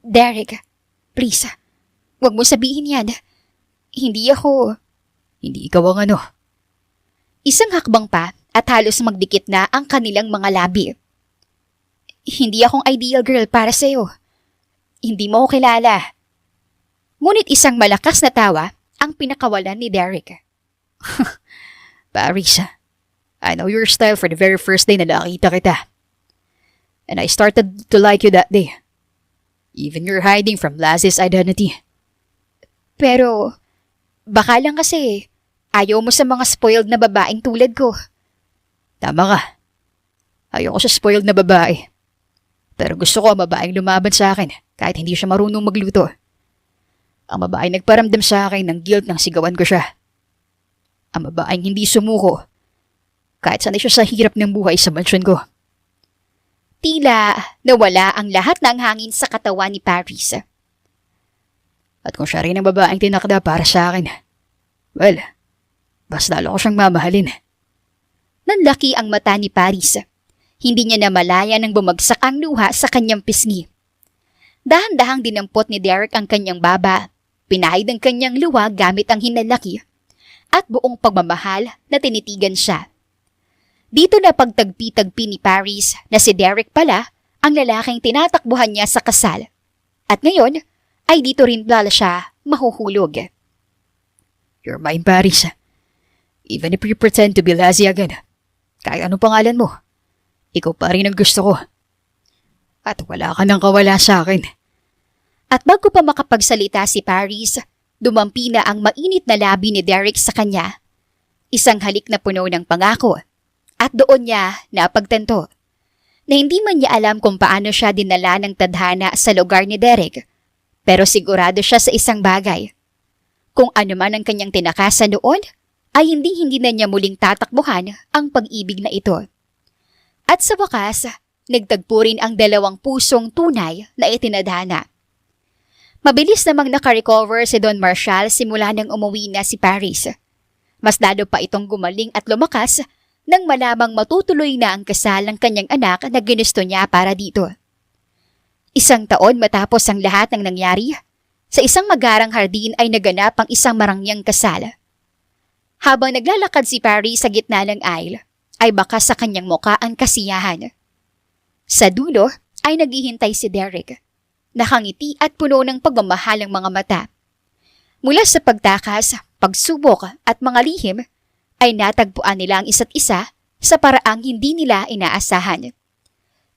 A: Derek, please, huwag mo sabihin yan. Hindi ako...
B: Hindi ikaw ang ano.
A: Isang hakbang pa at halos magdikit na ang kanilang mga labi. Hindi akong ideal girl para sa'yo. Hindi mo ako kilala. Ngunit isang malakas na tawa ang pinakawalan ni Derek.
B: Paris, I know your style for the very first day na nakita kita. And I started to like you that day. Even you're hiding from Lazzie's identity.
A: Pero, baka lang kasi ayaw mo sa mga spoiled na babaeng tulad ko.
B: Tama ka. Ayoko sa spoiled na babae. Pero gusto ko ang babaeng lumaban sa akin kahit hindi siya marunong magluto. Ang babaeng nagparamdam sa akin ng guilt nang sigawan ko siya. Ang babaeng hindi sumuko kahit sanay siya sa hirap ng buhay sa mansyon ko.
A: Tila nawala ang lahat ng hangin sa katawan ni Paris.
B: At kung siya rin ang babaeng tinakda para sa akin, well, mas lalo ko siyang mamahalin.
A: Nanlaki ang mata ni Paris. Hindi niya namalaya nang bumagsak ang luha sa kanyang pisngi. Dahan-dahang dinampot ni Derek ang kanyang baba, pinahid ang kanyang luha gamit ang hinalaki, at buong pagmamahal na tinitigan siya. Dito na pagtagpi-tagpi ni Paris na si Derek pala ang lalaking tinatakbuhan niya sa kasal. At ngayon ay dito rin pala siya mahuhulog.
B: You're mine, Paris. Even if you pretend to be Lazzie again, kahit anong pangalan mo, ikaw pa rin ang gusto ko. At wala ka nang kawala sa akin.
A: At bago pa makapagsalita si Paris, dumampi na ang mainit na labi ni Derek sa kanya. Isang halik na puno ng pangako. At doon niya napagtanto na hindi man niya alam kung paano siya dinala ng tadhana sa lugar ni Derek, pero sigurado siya sa isang bagay. Kung ano man ang kanyang tinakasan noon, ay hindi na niya muling tatakbuhan ang pag-ibig na ito. At sa wakas, nagtagpo rin ang dalawang pusong tunay na itinadhana. Mabilis namang nakarecover si Don Marshall simula nang umuwi na si Paris. Mas lalo pa itong gumaling at lumakas nang malamang matutuloy na ang kasal ng kanyang anak na ginusto niya para dito. Isang taon matapos ang lahat ng nangyari, sa isang magarang hardin ay naganap ang isang marangyang kasal. Habang naglalakad si Paris sa gitna ng aisle, ay bakas sa kanyang muka ang kasiyahan. Sa dulo ay naghihintay si Derek, nakangiti at puno ng pagmamahal ang mga mata. Mula sa pagtakas, pagsubok at mga lihim, ay natagpuan nila ang isa't isa sa paraang hindi nila inaasahan.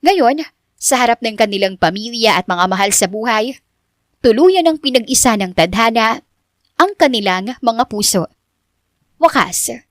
A: Ngayon, sa harap ng kanilang pamilya at mga mahal sa buhay, tuluyan ang pinag-isa ng tadhana ang kanilang mga puso. Wakas.